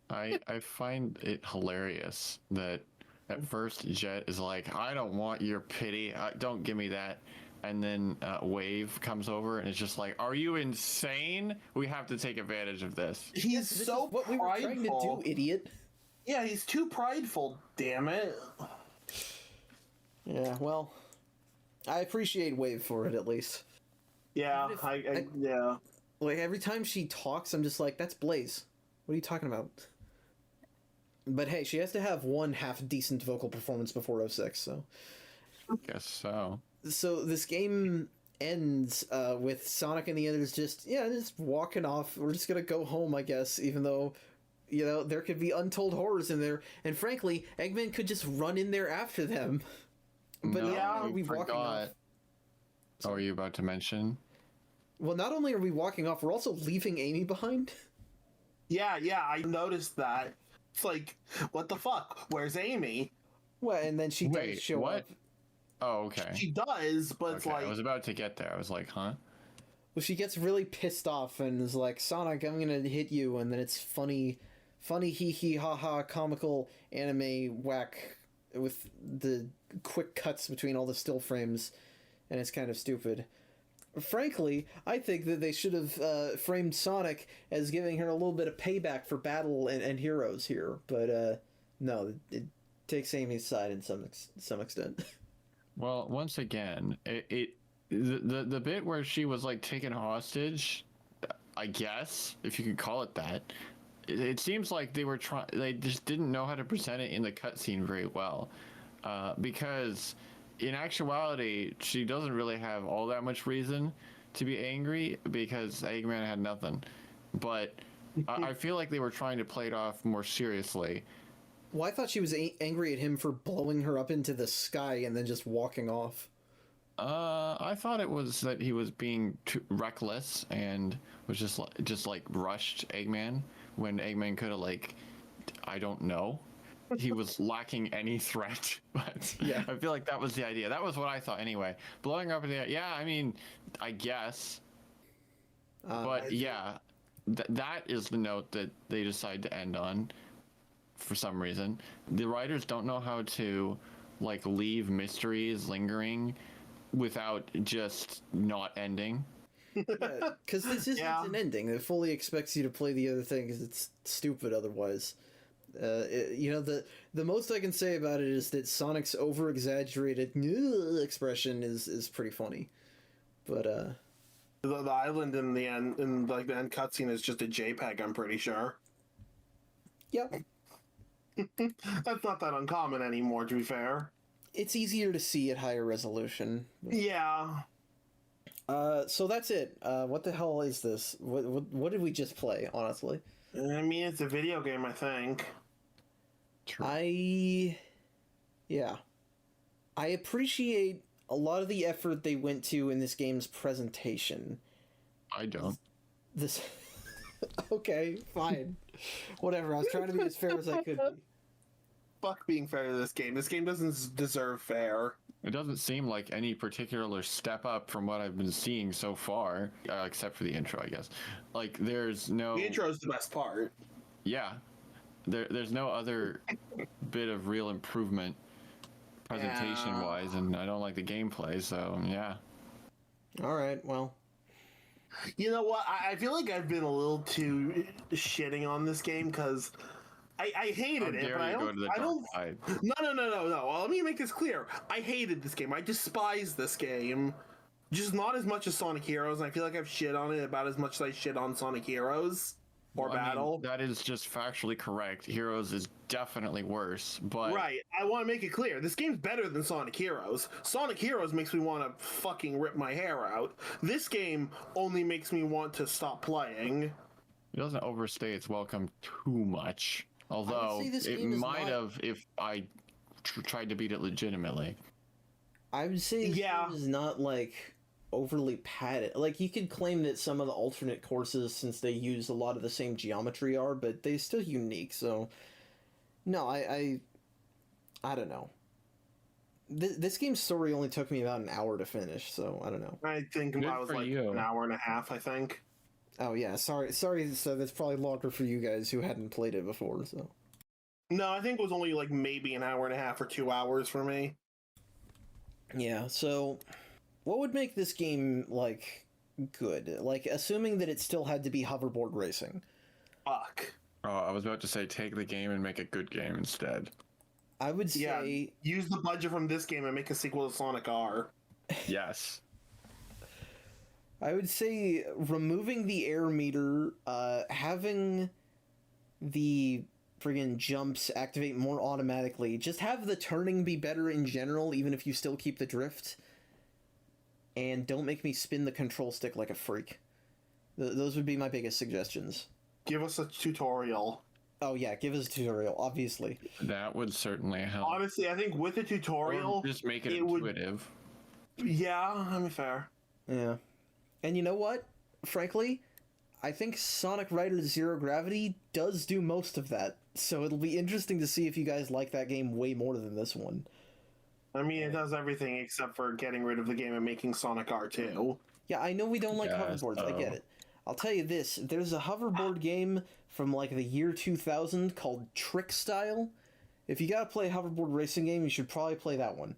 I find it hilarious that at first Jet is like, I don't want your pity, don't give me that. And then Wave comes over and it's just like, are you insane? We have to take advantage of this. he's This so is what we were trying to prideful. do, idiot. Yeah, he's too prideful. Damn it. Yeah, well, I appreciate Wave for it, at least. Yeah, Even if- yeah. Like, every time she talks, I'm just like, that's Blaze. What are you talking about? But hey, she has to have one half decent vocal performance before '06, so. Guess so. So this game ends with Sonic and the others just walking off. We're just gonna go home, I guess, even though, there could be untold horrors in there. And frankly, Eggman could just run in there after them. But No, not only are we you walking off. forgot. Oh, are you about to mention? Well, not only are we walking off, we're also leaving Amy behind. Yeah, I noticed that. It's like, what the fuck? Where's Amy? Well, and then she does show what? up. Oh, okay. She does, but it's Okay, like... I was about to get there. I was like, huh? Well, she gets really pissed off and is like, Sonic, I'm gonna hit you, and then it's funny hee hee ha ha comical anime whack with the quick cuts between all the still frames, and it's kind of stupid. Frankly, I think that they should have framed Sonic as giving her a little bit of payback for Battle and Heroes here, but no, it takes Amy's side in some extent. Well, once again, the bit where she was like taken hostage, I guess, if you could call it that, it seems like they just didn't know how to present it in the cutscene very well, because in actuality, she doesn't really have all that much reason to be angry because Eggman had nothing. But I feel like they were trying to play it off more seriously. Well, I thought she was angry at him for blowing her up into the sky and then just walking off. I thought it was that he was being too reckless and was just like rushed Eggman when Eggman could have, like, I don't know. He was lacking any threat, but yeah. I feel like that was the idea. That was what I thought anyway. Blowing up in the air, yeah, I mean, I guess. But yeah, that is the note that they decide to end on for some reason. The writers don't know how to, like, leave mysteries lingering without just not ending. Yeah, because this isn't an ending. It fully expects you to play the other thing because it's stupid otherwise. The most I can say about it is that Sonic's over-exaggerated expression is pretty funny, but the island in the end, in like the end cutscene, is just a JPEG. I'm pretty sure. Yep. That's not that uncommon anymore, to be fair. It's easier to see at higher resolution. Yeah. So that's it. What the hell is this? What did we just play? Honestly, I mean, it's a video game, I think. True. I appreciate a lot of the effort they went to in this game's presentation. I don't. This okay, fine. Whatever, I was trying to be as fair as I could be. Fuck being fair to this game. This game doesn't deserve fair. It doesn't seem like any particular step up from what I've been seeing so far, except for the intro, I guess. Like, there's no... The intro is the best part. Yeah. There's no other bit of real improvement presentation-wise, and I don't like the gameplay, so yeah. Alright, well... You know what? I feel like I've been a little too shitting on this game, because... I hated it, but I don't. No. Well, let me make this clear. I hated this game. I despise this game. Just not as much as Sonic Heroes, and I feel like I've shit on it about as much as I shit on Sonic Heroes or Battle. That is just factually correct. Heroes is definitely worse, but... Right. I want to make it clear. This game's better than Sonic Heroes. Sonic Heroes makes me want to fucking rip my hair out. This game only makes me want to stop playing. It doesn't overstay its welcome too much. Although, it might have if I tried to beat it legitimately. I would say this game is not, like, overly padded. Like, you could claim that some of the alternate courses, since they use a lot of the same geometry, are, but they're still unique, so... No, I don't know. This game's story only took me about an hour to finish, so I don't know. I think I was like an hour and a half, I think. Oh yeah, sorry. So that's probably longer for you guys who hadn't played it before. So. No, I think it was only like maybe an hour and a half or 2 hours for me. Yeah. So, what would make this game like good? Like, assuming that it still had to be hoverboard racing. Fuck. Oh, I was about to say take the game and make a good game instead. I would say use the budget from this game and make a sequel to Sonic R. Yes. I would say removing the air meter, having the friggin' jumps activate more automatically. Just have the turning be better in general, even if you still keep the drift. And don't make me spin the control stick like a freak. Those would be my biggest suggestions. Give us a tutorial. Oh yeah, give us a tutorial, obviously. That would certainly help. Honestly, I think with a tutorial... Or just make it intuitive. Yeah, I mean, fair. Yeah. And you know what? Frankly, I think Sonic Riders Zero Gravity does do most of that. So it'll be interesting to see if you guys like that game way more than this one. I mean, it does everything except for getting rid of the game and making Sonic R2. Yeah, I know we don't like Yeah, hoverboards, I so- get it. I'll tell you this, there's a hoverboard game from like the year 2000 called Trick Style. If you gotta play a hoverboard racing game, you should probably play that one.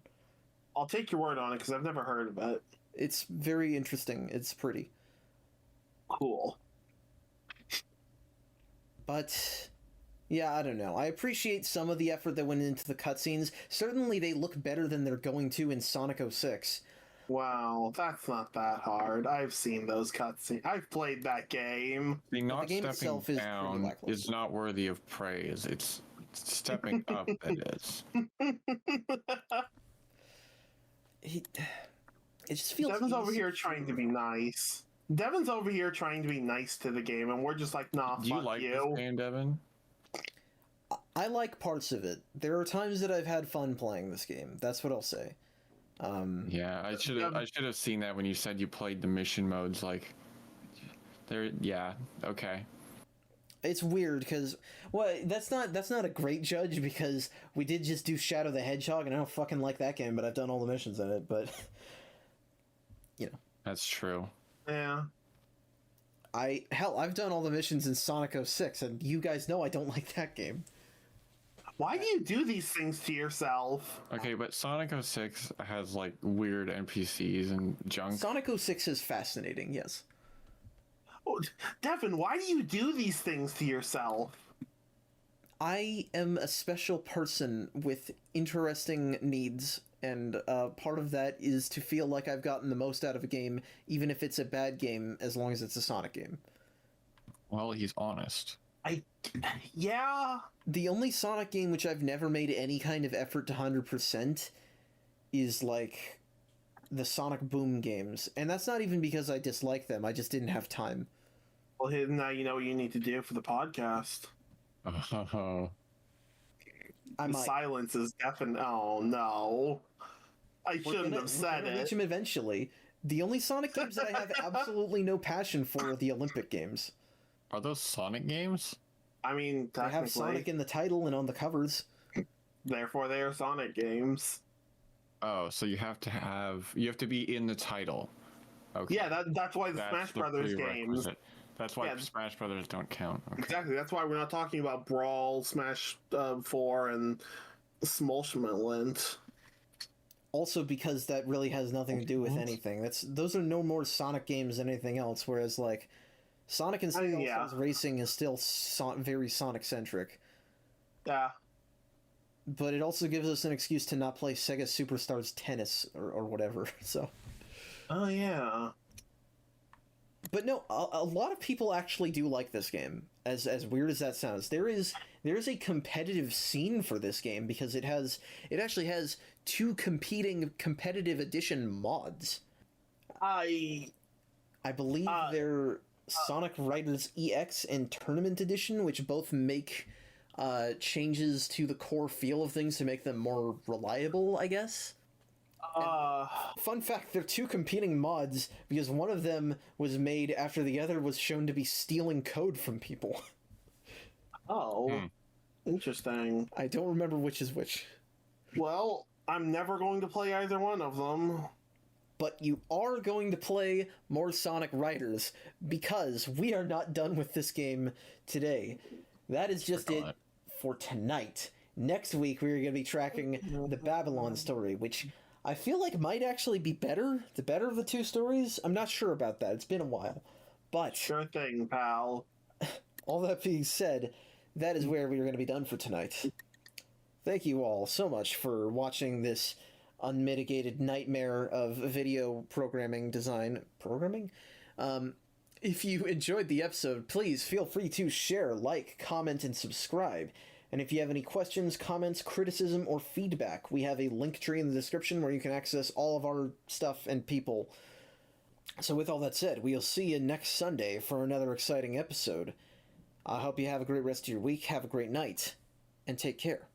I'll take your word on it because I've never heard of it. It's very interesting, it's pretty. Cool. But, yeah, I don't know. I appreciate some of the effort that went into the cutscenes. Certainly they look better than they're going to in Sonic 06. Wow, that's not that hard. I've seen those cutscenes. I've played that game. The not game stepping itself is pretty down lackluster. is not worthy of praise. It's stepping up that is. It just feels Devin's over easy here for- trying to be nice. Devin's over here trying to be nice to the game, and we're just like, nah, Do you fuck like you. this game, Devin? I like parts of it. There are times that I've had fun playing this game. That's what I'll say. Yeah, I should have seen that when you said you played the mission modes. Like, there. Yeah. Okay. It's weird because, well, that's not a great judge because we did just do Shadow the Hedgehog, and I don't fucking like that game, but I've done all the missions in it. But you know, That's true. Yeah. I've done all the missions in Sonic 06, and you guys know I don't like that game. Why do you do these things to yourself? Okay, but Sonic 06 has like weird NPCs and junk. Sonic 06 is fascinating, yes. Oh, Devin, why do you do these things to yourself? I am a special person with interesting needs, and part of that is to feel like I've gotten the most out of a game, even if it's a bad game, as long as it's a Sonic game. Well, he's honest. Yeah. The only Sonic game which I've never made any kind of effort to 100% is, like, the Sonic Boom games. And that's not even because I dislike them, I just didn't have time. Well, now you know what you need to do for the podcast. Oh, I The might. silence is definitely. Oh no, I shouldn't have said We're gonna reach it. them eventually. The only Sonic games that I have absolutely no passion for are the Olympic games. are those Sonic games? I mean, They have Sonic technically, in the title and on the covers. therefore they are Sonic games. Oh, so you have to be in the title. Okay. Yeah, that's why the That's Smash the Brothers games. prerequisite. That's why Yeah. Smash Brothers don't count. Okay. Exactly. That's why we're not talking about Brawl, Smash 4, and Smolshmalent. Also because that really has nothing to do with anything. Those are no more Sonic games than anything else, whereas, like, Sonic and Sega yeah. All-Stars Racing is still very Sonic-centric. Yeah. But it also gives us an excuse to not play Sega Superstars Tennis or whatever, so... Oh yeah. But no, a lot of people actually do like this game, as weird as that sounds. There is a competitive scene for this game because it actually has two competing competitive edition mods. I believe they're Sonic Riders EX and Tournament Edition, which both make changes to the core feel of things to make them more reliable, I guess. Fun fact, they're two competing mods because one of them was made after the other was shown to be stealing code from people. Interesting. I don't remember which is which. Well, I'm never going to play either one of them. But you are going to play more Sonic Riders because we are not done with this game today. That is just it for tonight. Next week, we're going to be tracking the Babylon story, which I feel like might actually be better. The better of the two stories? I'm not sure about that. It's been a while. But Sure thing, pal. all that being said, that is where we are going to be done for tonight. Thank you all so much for watching this unmitigated nightmare of video programming. If you enjoyed the episode, please feel free to share, like, comment, and subscribe. And if you have any questions, comments, criticism, or feedback, we have a link tree in the description where you can access all of our stuff and people. So with all that said, we'll see you next Sunday for another exciting episode. I hope you have a great rest of your week, have a great night, and take care.